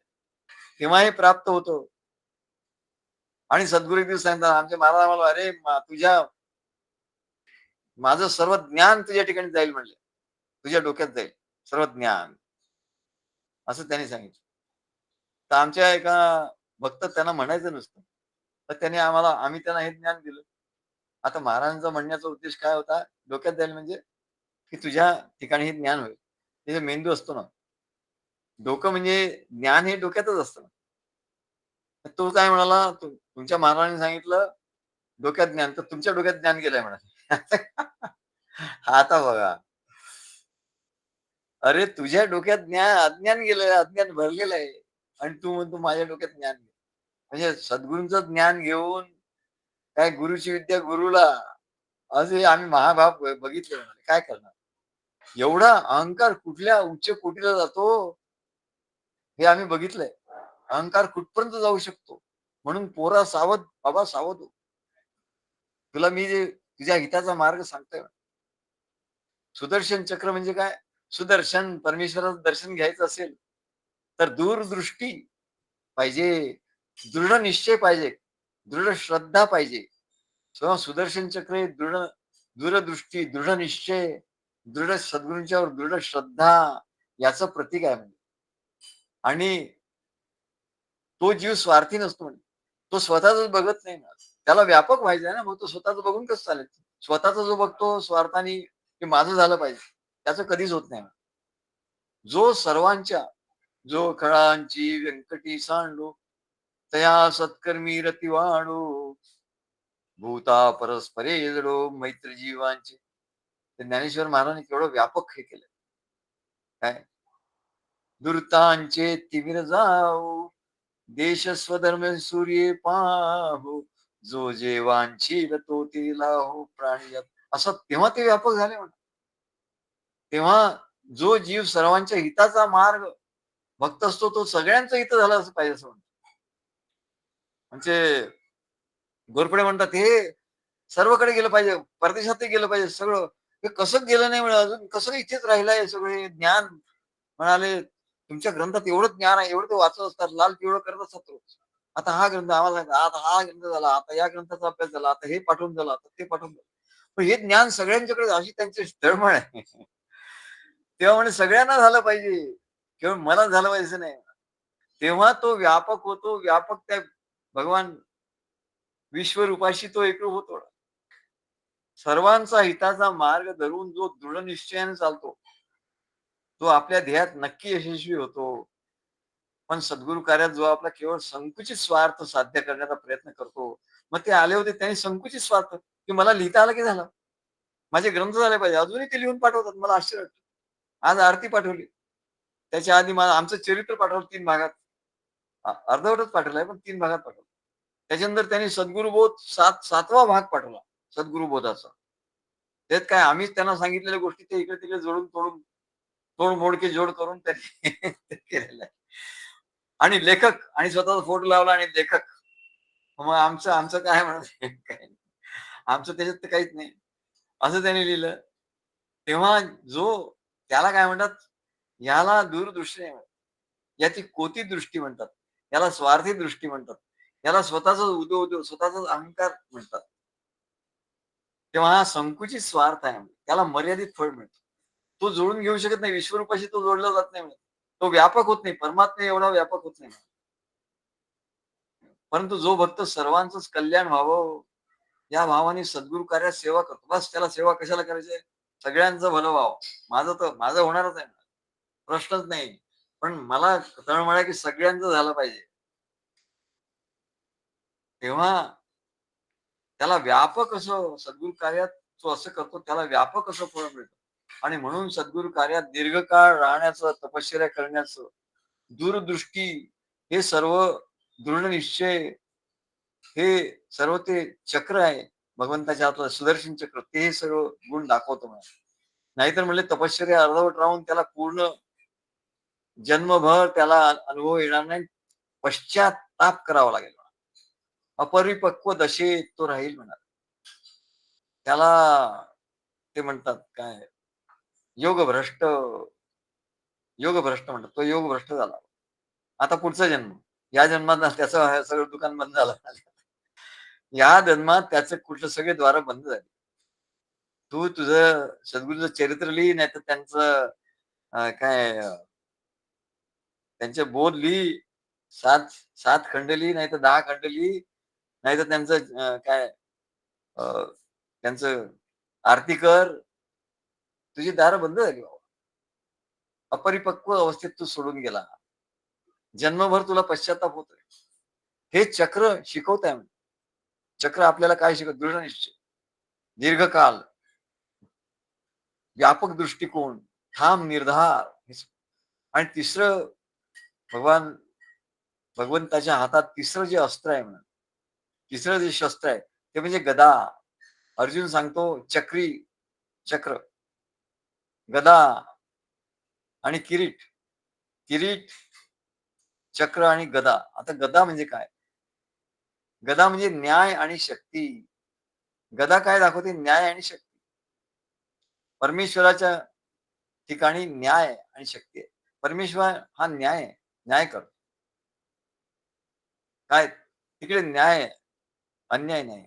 तेव्हा हे प्राप्त होतो. आणि सद्गुरू एक दिवस सांगतात आमचे महाराज आम्हाला, अरे तुझ्या माझं सर्व ज्ञान तुझ्या ठिकाणी जाईल म्हणले, तुझ्या डोक्यात जाईल सर्व ज्ञान, असं त्यांनी सांगितलं. तर आमच्या एका भक्त त्यांना म्हणायचं नसतं. तर त्याने आम्ही त्यांना हे ज्ञान दिलं. आता महाराजांचा म्हणण्याचा उद्देश काय होता? डोक्यात जाईल म्हणजे, की तुझ्या ठिकाणी हे ज्ञान होईल. हे जे मेंदू असतो ना, डोकं म्हणजे ज्ञान हे डोक्यातच असतं. तर तो काय म्हणाला, तुमच्या महाराजांनी सांगितलं डोक्यात ज्ञान, तर तुमच्या डोक्यात ज्ञान गेलंय म्हणाले. आता बघा, अरे तुझ्या डोक्यात अज्ञान गेलंय, अज्ञान भरलेलं आहे. आणि तू म्हणतो माझ्या डोक्यात ज्ञान गेलं. म्हणजे सद्गुरूंचं ज्ञान घेऊन काय गुरुची विद्या गुरुला, असे आम्ही महाभाव बघितले म्हणाले. काय करणार? एवढा अहंकार कुठल्या उच्च कोटीला जातो हे आम्ही बघितलंय. अहंकार कुठपर्यंत जाऊ शकतो. म्हणून पोरा सावध, बाबा सावध हो. तुला मी जे तुझ्या हिताचा मार्ग सांगतोय. सुदर्शन चक्र म्हणजे काय? सुदर्शन परमेश्वराचं दर्शन घ्यायचं असेल तर दूरदृष्टी पाहिजे, दृढ निश्चय पाहिजे, दृढ श्रद्धा पाहिजे. तेव्हा सुदर्शन चक्र हे दूरदृष्टी, दृढ निश्चय, दृढ सद्गुरूंच्यावर दृढ श्रद्धा याचं प्रतीक आहे म्हणजे. आणि तो जीव स्वार्थी नसतो म्हणजे. तो स्वतःच बघत नाही ना. त्याला व्यापक व्हायचं आहे ना, मग तो स्वतःच बघून कसं चालेल? स्वतःचा जो बघतो स्वार्थाने, की माझं झालं पाहिजे, त्याचं कधीच होत नाही. जो सर्वांच्या, जो खळांची व्यंकटी सांडू, तया सत्कर्मी रती वाढू, भूता परस्परे जडो मैत्री जीवांचे. ते ज्ञानेश्वर महाराजांनी केवढं व्यापक हे केलं. काय? दुर्तांचे तिमिर जाऊ, देश स्वधर्म सूर्ये पाहू, जो जे वांछील तो तिला हो प्राणी यात. असं तेव्हा ते व्यापक झाले म्हणा. तेव्हा जो जीव सर्वांच्या हिताचा मार्ग भक्त असतो तो सगळ्यांचं हित झालं असं पाहिजे असं म्हणतो. म्हणजे घोरपडे म्हणतात हे सर्वकडे गेलं पाहिजे, परदेशातही गेलं पाहिजे सगळं. हे कसं गेलं नाही म्हणे अजून कसं इथेच राहिलंय सगळे ज्ञान. म्हणाले, "तुमच्या ग्रंथात एवढं ज्ञान आहे, एवढं ते वाचत असतात, लाल पिवळं करत असतात रोज. आता हा ग्रंथ आम्हाला सांगा, आता हा ग्रंथ झाला, आता या ग्रंथाचा अभ्यास झाला, आता हे पाठवून झालं, आता ते पाठवून झालं." पण हे ज्ञान सगळ्यांच्याकडे अशी त्यांची तळमळ आहे. तेव्हा म्हणे सगळ्यांना झालं पाहिजे, केवळ मला झालं पाहिजे असं नाही. तेव्हा तो व्यापक होतो, व्यापक त्या भगवान विश्वरूपाशी तो एकरूप होतो. सर्वांचा हिताचा मार्ग धरून जो दृढ निश्चयाने चालतो, तो आपल्या ध्येयात नक्की यशस्वी होतो. पण सद्गुरु कार्यात जो आपला केवळ संकुचित स्वार्थ साध्य करण्याचा प्रयत्न करतो, मग ते आले होते त्यांनी संकुचित स्वार्थ, की मला लिहिता आलं की झालं. माझे ग्रंथ झाले पाहिजे. अजूनही ते लिहून पाठवतात. मला आश्चर्य वाटतं. आज आरती पाठवली. त्याच्या आधी मला आमचं चरित्र पाठवलं 3 भागात. अर्धवटच पाठवलंय, पण 3 भागात पाठवलं. त्याच्यानंतर त्यांनी सद्गुरुबोध 7वा भाग पाठवला, सद्गुरुबोधाचा. त्यात काय आम्हीच त्यांना सांगितलेल्या गोष्टी ते इकडे-तिकडे जोडून-तोडून, तोड-मोड जोड करून त्यांनी ते केलेलं आहे. आणि लेखक आणि स्वतःचा फोटो लावला आणि लेखक. मग आमचं आमचं काय म्हणत काय आमचं त्याच्यात तर काहीच नाही. असं त्यांनी लिहिलं. तेव्हा जो त्याला काय म्हणतात, याला दूरदृष्टी नाही म्हणत. याची कोती दृष्टी म्हणतात. याला स्वार्थी दृष्टी म्हणतात. याला स्वतःचाच उदो-उदो, स्वतःचाच अहंकार म्हणतात. तेव्हा हा संकुचित स्वार्थ आहे. त्याला मर्यादित फळ मिळतं. तो जुळून घेऊ शकत नाही. विश्वरूपाशी तो जोडला जात नाही. तो व्यापक होत नाही. परमात्मा एवढा व्यापक होत नाही. परंतु जो भक्त सर्वांचंच कल्याण व्हावं, या भावाने सद्गुरु कार्यात सेवा करतो. बस त्याला सेवा कशाला करायची आहे? सगळ्यांचं भलं व्हावं. माझं होणारच आहे. प्रश्नच नाही. पण मला तळमळ आहे की सगळ्यांचं झालं पाहिजे. तेव्हा त्याला व्यापक असं सद्गुरु कार्यात तो असं करतो, त्याला व्यापक असं फळ मिळतं. आणि म्हणून सद्गुरु कार्यात दीर्घकाळ राहण्याचं, तपश्चर्या करण्याचं, दूरदृष्टी हे सर्व दृढनिश्चय हे सर्व ते चक्र आहे. भगवंताच्या हातलं सुदर्शन चक्र ते सर्व गुण दाखवतो मला. नाहीतर म्हणले तपश्चर्या अर्धवट राहून त्याला पूर्ण जन्मभर त्याला अनुभव येणार नाही. पश्चात्ताप करावा लागेल. अपरिपक्व दशेत तो राहील म्हणाला. त्याला ते म्हणतात काय योगभ्रष्ट योगभ्रष्ट म्हणतात. तो योगभ्रष्ट झाला. आता पुढचा जन्म. या जन्मात त्याचं हे सगळं दुकान बंद झालं. या जन्मात त्याचे कुठलं सगळे द्वार बंद झाली. तू तुझं सद्गुरूचं चरित्र लिही, नाहीतर त्यांचं काय त्यांचे बोध लिही. 7 7 खंड लिही, नाहीतर 10 खंड लिही. नाहीतर त्यांचं काय अ, त्यांचं आरती कर. तुझी दारं बंद झाली बाबा. अपरिपक्व अवस्थेत तू सोडून गेला. जन्मभर तुला पश्चात्ताप होतोय. हे चक्र शिकवत आहे. चक्र आपल्याला काय शिकवत? दृढनिश्चय, दीर्घकाल, व्यापक दृष्टिकोन, ठाम निर्धार. आणि तिसरं भगवान भगवंताच्या हातात तिसरं जे अस्त्र आहे म्हणा, तिसरं जे शस्त्र आहे ते म्हणजे गदा. अर्जुन सांगतो चक्री चक्र, गदा आणि किरीट. किरीट, चक्र आणि गदा. आता गदा म्हणजे काय? गदा म्हणजे न्याय आणि शक्ती. गदा काय दाखवते? न्याय आणि शक्ती. परमेश्वराच्या ठिकाणी न्याय आणि शक्ती आहे. परमेश्वर हा न्याय आहे. न्याय करतो. काय? तिकडे न्याय आहे, अन्याय नाही.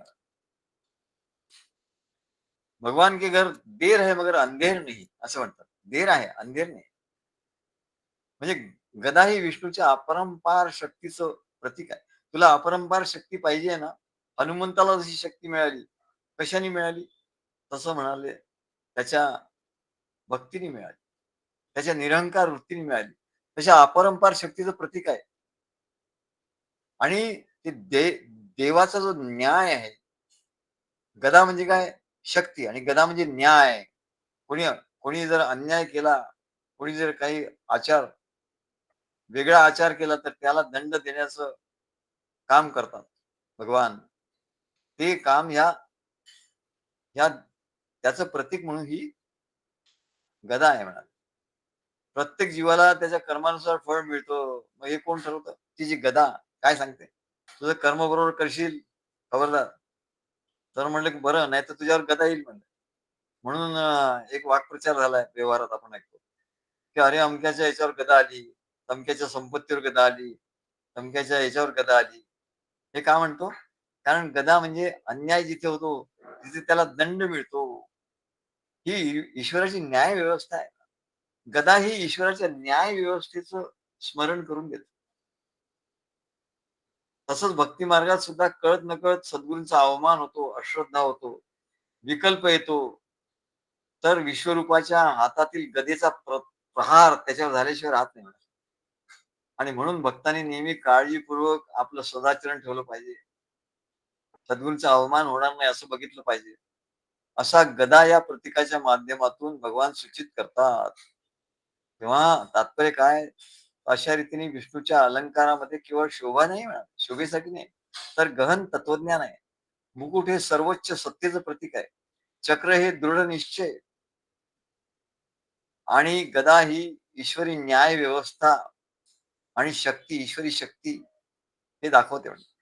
भगवान के घर देर है मगर अंधेर नहीं असं म्हणतात. देर आहे, अंधेर नाही. म्हणजे गदा ही विष्णूच्या अपरंपार शक्तीचं प्रतीक आहे. तुला अपरंपार शक्ती पाहिजे ना? हनुमंताला जशी शक्ती मिळाली. कशाने मिळाली? तसं म्हणाले त्याच्या भक्तीने मिळाली. त्याच्या निरहंकार वृत्तीने मिळाली. तशा अपरंपार शक्तीचं प्रतीक आहे. आणि ते देवाचा जो न्याय आहे, गदा म्हणजे काय? शक्ती आणि गदा म्हणजे न्याय. कोणी कोणी जर अन्याय केला, कोणी जर काही वेगळा आचार केला, तर त्याला दंड देण्याचं काम करतात भगवान. ते काम ह्या त्याचं प्रतीक म्हणून ही गदा आहे म्हणा. प्रत्येक जीवाला त्याच्या कर्मानुसार फळ मिळतो. मग हे कोण ठरवतं? ती जी गदा काय सांगते? तुझं कर्म बरोबर करशील, खबरदार. तर म्हणलं की बरं, नाहीतर तुझ्यावर गदा येईल म्हणलं. म्हणून एक वाक्प्रचार झालाय व्यवहारात आपण ऐकतो, की "अरे, अमक्याच्या ह्याच्यावर गदा आली, तमक्याच्या संपत्तीवर गदा आली, तमक्याच्या ह्याच्यावर गदा आली." हे का म्हणतो? कारण गदा म्हणजे अन्याय जिथे होतो, तिथे त्याला दंड मिळतो. ही ईश्वराची न्याय व्यवस्था आहे. गदा ही ईश्वराच्या न्याय व्यवस्थेचं स्मरण करून देते. तसंच भक्ती मार्गात सुद्धा कळत-नकळत सद्गुरूंचा अवमान होतो, अश्रद्धा होतो, विकल्प येतो. तर विश्वरूपाच्या हातातील गदेचा प्रहार त्याच्यावर झाल्याशिवाय राहत नाही. आणि म्हणून भक्तांनी नेहमी काळजीपूर्वक आपलं सदाचरण ठेवलं पाहिजे. सद्गुरूंचा अवमान होणार नाही असं बघितलं पाहिजे. असा गदा या प्रतीकाच्या माध्यमातून भगवान सूचित करतात. तेव्हा तात्पर्य काय? अशा रीतीने विष्णूच्या अलंकारामध्ये केवळ शोभा नाही मिळत, शोभेसाठी नाही, तर गहन तत्वज्ञान आहे. मुकुट हे सर्वोच्च सत्तेचं प्रतीक आहे. चक्र हे दृढ निश्चय आणि गदा ही ईश्वरी न्याय व्यवस्था आणि शक्ती, ईश्वरी शक्ती हे दाखवते म्हणजे.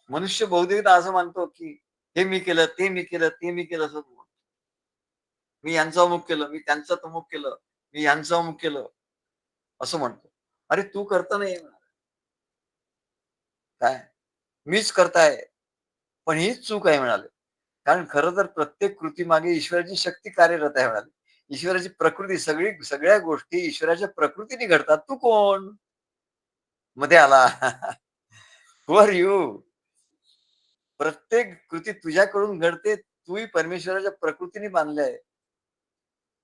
मनुष्य बहुतेकदा असं मानतो, की हे मी केलं, ते मी केलं, ते मी केलं असं. मी यांचं अमुक केलं, मी त्यांचं तमुक केलं, मी यांचं अमुक केलं, असं म्हणतो. अरे तू करता नाही येणार. काय? मीच करताय. पण हीच चूक आहे म्हणाले. कारण खरं तर प्रत्येक कृतीमागे ईश्वराची शक्ती कार्यरत आहे म्हणाले. ईश्वराची प्रकृती सगळ्या गोष्टी ईश्वराच्या प्रकृतीने घडतात. तू कोण? मध्ये आला. Who are you? प्रत्येक कृती तुझ्याकडून घडते. तूही परमेश्वराच्या प्रकृतीने बांधले आहे.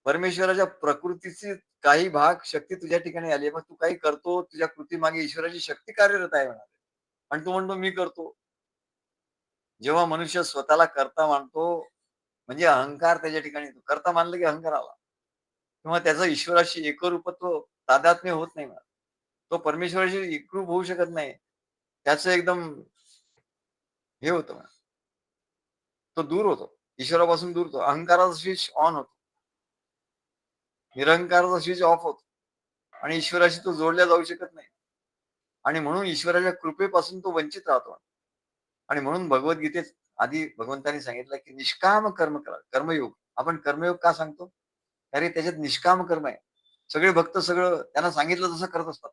परमेश्वराच्या प्रकृतीची काही भाग शक्ती तुझ्या ठिकाणी आली आहे. मग तू काही करतो, तुझ्या कृतीमागे ईश्वराची शक्ती कार्यरत आहे म्हणाले. आणि तू म्हणतो मी करतो. जेव्हा मनुष्य स्वतःला कर्ता मानतो, म्हणजे अहंकार त्याच्या ठिकाणी येतो. कर्ता मानलं की अहंकार आला. किंवा त्याचं ईश्वराशी एकरूपत्व तादात्म्य होत नाही. तो परमेश्वराशी एकरूप होऊ शकत नाही. त्याचं एकदम हे होतं, तो दूर होतो. ईश्वरापासून दूर होतो. अहंकाराचा स्विच ऑन होतो. निरहंकाराचा स्विच ऑफ होतो. आणि ईश्वराशी तो जोडला जाऊ शकत नाही. आणि म्हणून ईश्वराच्या कृपेपासून तो वंचित राहतो. आणि म्हणून भगवद्गीतेत आधी भगवंतांनी सांगितलं, की निष्काम कर्म करा. कर्मयोग. आपण कर्मयोग का सांगतो? अरे त्याच्यात निष्काम कर्म आहे. सगळे भक्त सगळं त्यांना सांगितलं तसं करत असतात.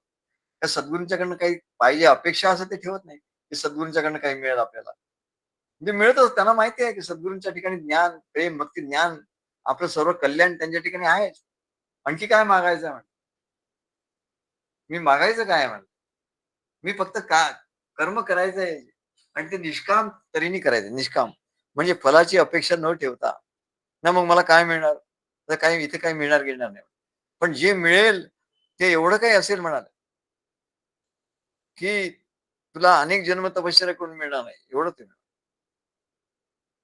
त्या सद्गुरूंच्याकडनं काही पाहिजे अपेक्षा असं ते ठेवत नाही, की सद्गुरूंच्याकडनं काही मिळेल आपल्याला. म्हणजे मिळतच त्यांना माहिती आहे, की सद्गुरूंच्या ठिकाणी ज्ञान, प्रेम, भक्ती, ज्ञान आपलं सर्व कल्याण त्यांच्या ठिकाणी आहेच. आणखी काय मागायचं आहे म्हणे? मी मागायचं काय आहे म्हणे? मी फक्त कर्म करायचं आहे आणि ते निष्काम तऱ्हेने करायचं. निष्काम म्हणजे फलाची अपेक्षा न ठेवता. ना मग मला काय मिळणार? तर काही इथे काही मिळणार-गिळणार नाही. पण जे मिळेल ते एवढं काही असेल म्हणाले, की तुला अनेक जन्म तपश्चर्या करून मिळणार नाही. एवढं ते.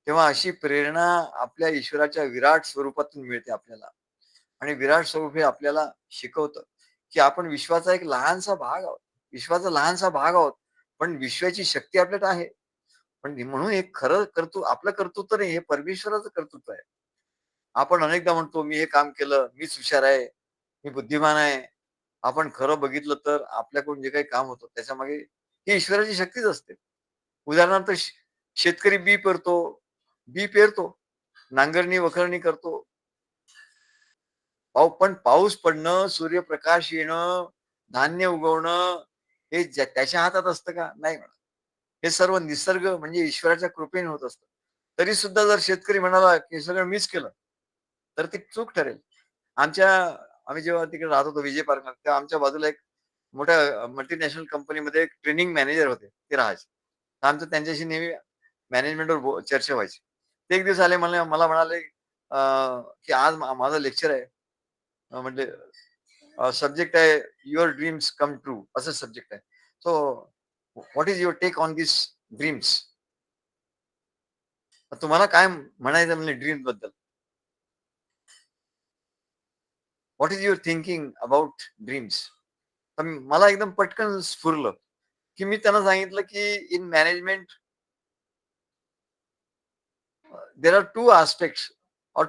तेव्हा अशी प्रेरणा आपल्या ईश्वराच्या विराट स्वरूपातून मिळते आपल्याला. आणि विराट स्वरूप हे आपल्याला शिकवतं, की आपण विश्वाचा एक लहानसा भाग आहोत. विश्वाचा लहानसा भाग आहोत. पण विश्वाची शक्ती आपल्यात आहे. पण म्हणून हे खरं आपलं कर्तृत्व नाही, हे परमेश्वराचं कर्तृत्व आहे. आपण अनेकदा म्हणतो, "मी हे काम केलं, मीच हुशार आहे, मी बुद्धिमान आहे." आपण खरं बघितलं तर आपल्याकडून जे काही काम होतं त्याच्यामागे ही ईश्वराची शक्तीच असते. उदाहरणार्थ शेतकरी बी पेरतो, नांगरणी, वखरणी करतो. पण पाऊस पडणं, सूर्यप्रकाश येणं, धान्य उगवणं हे त्याच्या हातात असतं का? नाही म्हणा. हे सर्व निसर्ग म्हणजे ईश्वराच्या कृपेने होत असतं. तरी सुद्धा जर शेतकरी म्हणाला, की "हे सगळं मीच केलं." तर ती चूक ठरेल. आमच्या आम्ही जेव्हा तिकडे राहत होतो विजय पार्कला, तेव्हा आमच्या बाजूला एक मोठ्या मल्टीनॅशनल कंपनीमध्ये एक ट्रेनिंग मॅनेजर होते. ते राहायचे. तर आमचं त्यांच्याशी नेहमी मॅनेजमेंटवर चर्चा व्हायची. ते एक दिवस आले मला म्हणाले, अ, की "आज माझं लेक्चर आहे." म्हणजे सब्जेक्ट आहे युअर ड्रीम्स कम ट्रू असं सब्जेक्ट आहे. So what is your take on this dreams? तुम्हाला काय म्हणायचं म्हणजे ड्रीम बद्दल? What is your thinking about dreams? तर मला एकदम पटकन स्फुरलं, की मी त्यांना सांगितलं, की in management there are two aspects और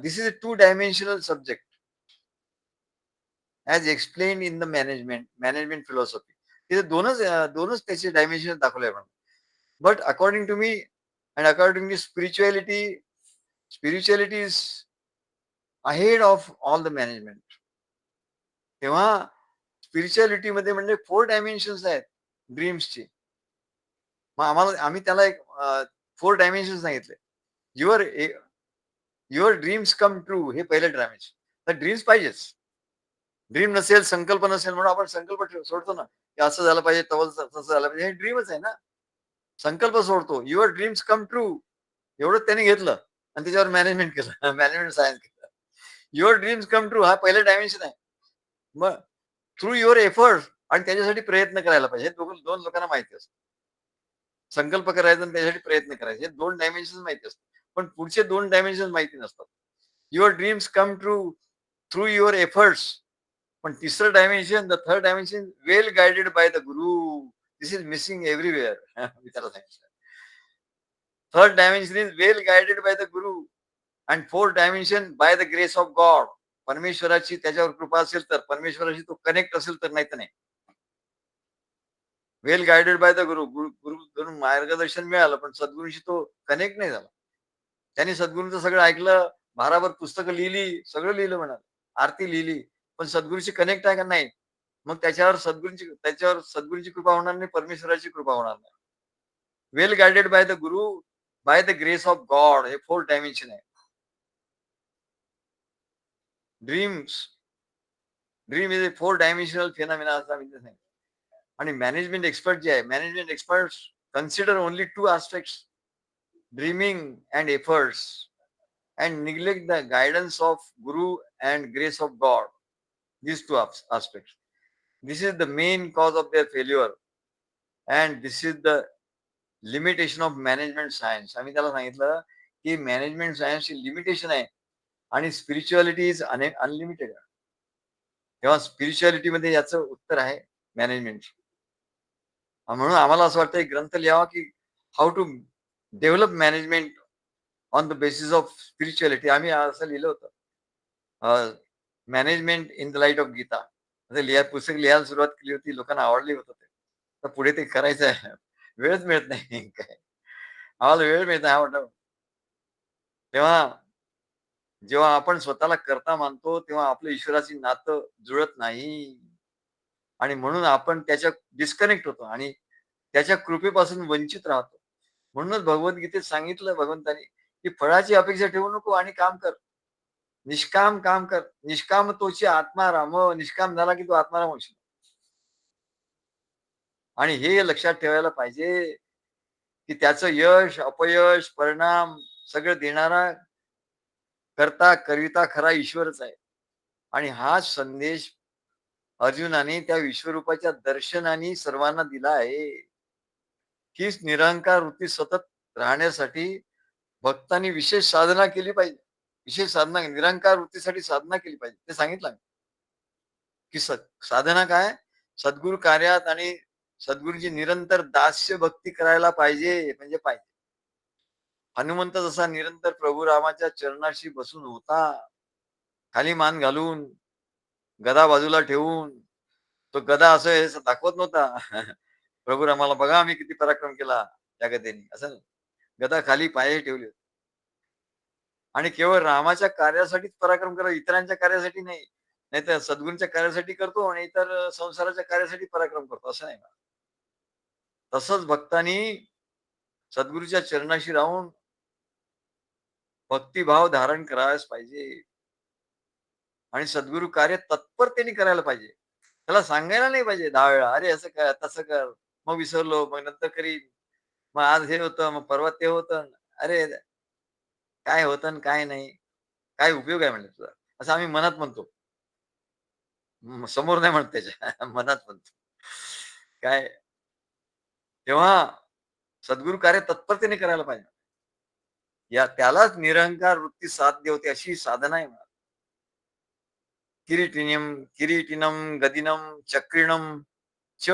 this is a two dimensional subject as explained in the management philosophy. तिथे दोनच त्याचे डायमेन्शन दाखवले आपण. But according to me and according to spirituality, spirituality is ahead of all the management. तेव्हा स्पिरिच्युअलिटीमध्ये म्हणजे 4 डायमेन्शन्स आहेत ड्रीम्सचे. मग आम्ही त्याला एक 4 डायमेन्शन सांगितले. Your your dreams come true हे पहिलं डायमेन्शन. तर ड्रीम्स पाहिजेच. ड्रीम नसेल, संकल्प नसेल म्हणून आपण संकल्प सोडतो ना, की असं झालं पाहिजे, तसं झालं पाहिजे. हे ड्रीमच आहे ना. संकल्प सोडतो. युअर ड्रीम्स कम ट्रू एवढंच त्यांनी घेतलं आणि त्याच्यावर मॅनेजमेंट केलं. मॅनेजमेंट सायन्स केलं. युअर ड्रीम्स कम ट्रू हा पहिला डायमेन्शन आहे. मग थ्रू युअर एफर्ट्स आणि त्याच्यासाठी प्रयत्न करायला पाहिजे. हे 2 लोकांना माहिती असतं. संकल्प करायचा आणि त्याच्यासाठी प्रयत्न करायचे. हे 2 डायमेन्शन माहिती असतात. पण पुढचे 2 डायमेन्शन माहिती नसतात. Your dreams come true through your efforts. पण तिसरं dimension, the third dimension well guided by the guru. This is missing everywhere. मी त्याला सांगितलं. Third dimension is well guided by the guru and fourth dimension by the grace of God. परमेश्वराची त्याच्यावर कृपा असेल तर, परमेश्वराशी तो कनेक्ट असेल तर, नाही तर नाही. वेल गाइडेड बाय द गुरु. गुरुकडून मार्गदर्शन मिळालं, पण सद्गुरूशी तो कनेक्ट नाही झाला. त्यांनी सद्गुरूंचं सगळं ऐकलं, भाराभर पुस्तकं लिहिली, सगळं लिहिलं म्हणा, आरती लिहिली, पण सद्गुरूशी कनेक्ट आहे का नाही. मग त्याच्यावर सद्गुरूंची कृपा होणार नाही, परमेश्वराची कृपा होणार नाही. वेल guided by the Guru, bye the grace of God हे 4 डायमेन्शन आहे. Dreams dream is a 4 dimensional phenomena असा मी सांगितलं. आणि मॅनेजमेंट एक्सपर्ट जे आहे, management expert consider only 2 aspects, dreaming and efforts and neglect the guidance of Guru and grace of God. These two aspects. This is the main cause of their failure, and this is the limitation of management science. आम्ही त्याला सांगितलं की मॅनेजमेंट सायन्सची लिमिटेशन आहे आणि स्पिरिच्युअलिटी इज अनलिमिटेड. तेव्हा स्पिरिच्युअलिटीमध्ये याचं उत्तर आहे मॅनेजमेंट. म्हणून आम्हाला असं वाटतं एक ग्रंथ लिहावा की how to develop management on the basis of spirituality. आम्ही असं लिहिलं होतं, management in the light of Gita. पुस्तक लिहायला सुरुवात केली होती, लोकांना आवडली होतं ते. तर पुढे ते करायचं आहे. वेळच मिळत नाही काय. आम्हाला वेळ मिळत नाही म्हटलं. तेव्हा जेव्हा आपण स्वतःला कर्ता मानतो, तेव्हा आपलं ईश्वराची नातं जुळत नाही आणि म्हणून आपण त्याच्या डिस्कनेक्ट होतो आणि त्याच्या कृपेपासून वंचित राहतो. म्हणूनच भगवद्गीतेत सांगितलं भगवंतानी, की फळाची अपेक्षा ठेवू नको आणि काम कर. निष्काम काम कर. निष्काम तोची आत्माराम. निष्काम झाला की तो आत्माराम होशील. आणि हे लक्षात ठेवायला पाहिजे, की त्याचं यश, अपयश, परिणाम सगळं देणारा करता करिता खरा ईश्वरच आहे. आणि हा संदेश अर्जुनाने त्या विश्वरूपाच्या दर्शनाने सर्वांना दिला आहे. हीच निरंकार वृत्ती सतत राहण्यासाठी भक्तांनी विशेष साधना केली पाहिजे. विशेष साधना निरंकार वृत्तीसाठी साधना केली पाहिजे. ते सांगितलं मी, की साधना काय? सद्गुरु कार्यात आणि सद्गुरूची निरंतर दास्य भक्ती करायला पाहिजे म्हणजे पाहिजे. हनुमंत जसा निरंतर प्रभू रामाच्या चरणाशी बसून होता, खाली मान घालून, गदा बाजूला ठेवून, तो गदा असं हे दाखवत नव्हता. प्रभू रामाला बघा आम्ही किती पराक्रम केला त्या गदेने, असं नाही. गदा खाली पाय ठेवले आणि केवळ रामाच्या कार्यासाठीच पराक्रम करा, इतरांच्या कार्यासाठी नाही. नाहीतर सद्गुरूंच्या कार्यासाठी करतो आणि इतर संसाराच्या कार्यासाठी पराक्रम करतो, असं नाही. तसंच भक्तांनी सद्गुरूच्या चरणाशी राहून भक्तिभाव धारण करायलाच पाहिजे आणि सद्गुरु कार्य तत्परतेने करायला पाहिजे. त्याला सांगायला नाही पाहिजे 10 वेळा, "अरे असं कर, तसं कर." मग विसरलो, मग नंतर करीन. मग आज हे होतं, मग परवा ते होतं. अरे काय होतं आणि काय नाही. काय उपयोग आहे म्हणलं तुझा? असं आम्ही मनात म्हणतो. समोर नाही म्हणत त्याच्या. मनात म्हणतो. काय तेव्हा सद्गुरु कार्य तत्परतेने करायला पाहिजे. त्यालाच निरहंकार वृत्ती साध्य होते अशी साधना आहे. किरीटिनम गदिनम चक्रिणम च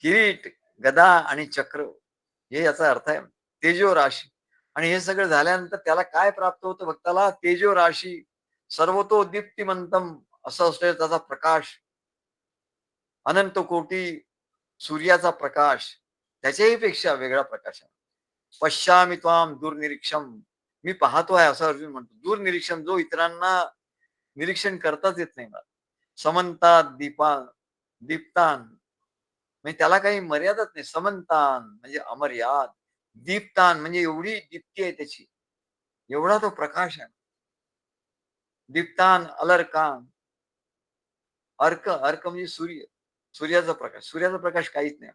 किरीट, गदा आणि चक्र हे याचा अर्थ आहे. तेजो राशी आणि हे सगळं झाल्यानंतर त्याला काय प्राप्त होतं भक्ताला? तेजो राशी, सर्वतो दीप्तिमंतम असं असलेला त्याचा प्रकाश, अनंत कोटी सूर्याचा प्रकाश, त्याच्याही पेक्षा वेगळा प्रकाश आहे. पश्यामी त्वाम दुर्निरीक्षम, मी पाहतो आहे असं अर्जुन म्हणतो. दुर्निरीक्षण जो इतरांना निरीक्षण करताच येत नाही मला. समंतात दीप्तान म्हणजे त्याला काही मर्यादाच नाही. समंतान म्हणजे अमर्याद, दीप्तान म्हणजे एवढी दीप्ती आहे त्याची, एवढा तो प्रकाश आहे. दीप्तान अलर्कान, अर्क म्हणजे सूर्य, सूर्याचा प्रकाश. सूर्याचा प्रकाश काहीच नाही.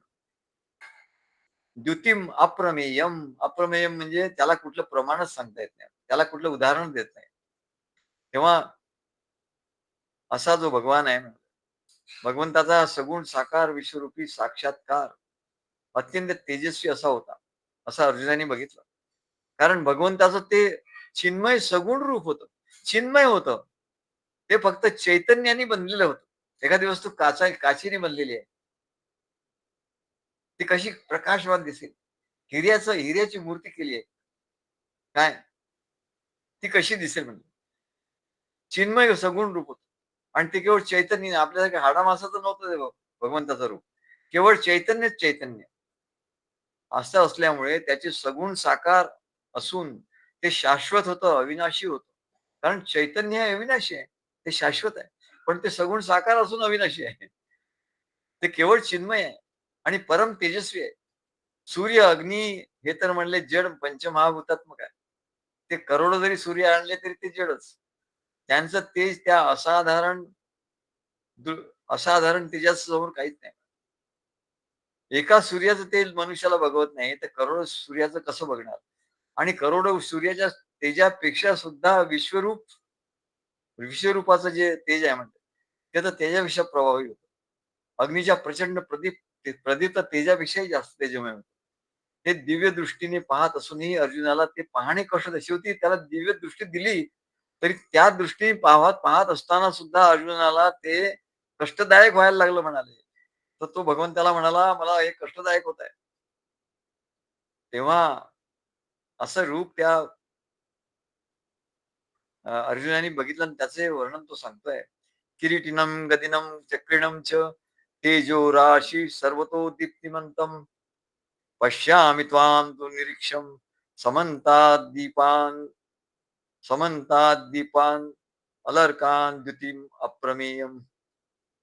द्युतीम अप्रमेयम, अप्रमेयम म्हणजे त्याला कुठलं प्रमाणच सांगता येत नाही, त्याला कुठलं उदाहरण देत नाही. तेव्हा असा जो भगवान आहे, भगवंताचा सगुण साकार विश्वरूपी साक्षात्कार अत्यंत तेजस्वी असा होता, असं अर्जुनाने बघितलं. कारण भगवंताचं ते चिन्मय सगुण रूप होतं, चिन्मय होतं. ते फक्त चैतन्याने बनलेलं होतं. एखादी वस्तू काचेने बनलेली आहे, ती कशी प्रकाशवान दिसेल. हिऱ्याची मूर्ती केली आहे, काय ती कशी दिसेल म्हणजे चिन्मय सगुण रूप होतं. आणि ते केवळ चैतन्य, आपल्यासारख्या हाडामासाचं नव्हतं ते भगवंताचं रूप. केवळ चैतन्यच चैतन्य असं असल्यामुळे त्याचे सगुण साकार असून ते शाश्वत होतं, अविनाशी होतं. कारण चैतन्य हे अविनाशी आहे, ते शाश्वत आहे. पण ते सगुण साकार असून अविनाशी आहे. ते केवळ चिन्मय आहे आणि परम तेजस्वी आहे. सूर्य, अग्नी हे तर म्हणले जड पंचमहाभूतात्मक आहे. ते करोडो जरी सूर्य आणले तरी ते जडच. त्यांचं तेज त्या असाधारण तेजासमोर काहीच नाही. एका सूर्याचं तेज मनुष्याला बघवत नाही, तर करोडो सूर्याचं कसं बघणार? आणि करोडो सूर्याच्या तेजापेक्षा सुद्धा विश्वरूपाचं जे तेज आहे म्हणतात, ते तर तेजापेक्षा प्रभावी होतं. अग्नीच्या प्रचंड प्रदीप्त तेजापेक्षाही जास्त तेजमय होतं. ते दिव्य दृष्टीने पाहत असूनही अर्जुनाला ते पाहणे कष्ट, शेवटी त्याला दिव्य दृष्टी दिली, तरी त्या दृष्टीने पाहत पाहत असताना सुद्धा अर्जुनाला ते कष्टदायक व्हायला लागलं म्हणाले. तर तो भगवंताला म्हणाला, मला हे कष्टदायक होत आहे. तेव्हा असं रूप त्या अर्जुनाने बघितलं आणि त्याचे वर्णन तो सांगतोय. किरीटिनम गदिनम चक्रिणम च तेजो राशी सर्वतो दीप्तिमंतम पश्यामि त्वां दुर्निरीक्षम समन्ताद् दीपान समन्ताद् दीपान अलर्कान द्युतीम अप्रमेयम.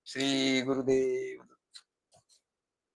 श्री गुरुदेव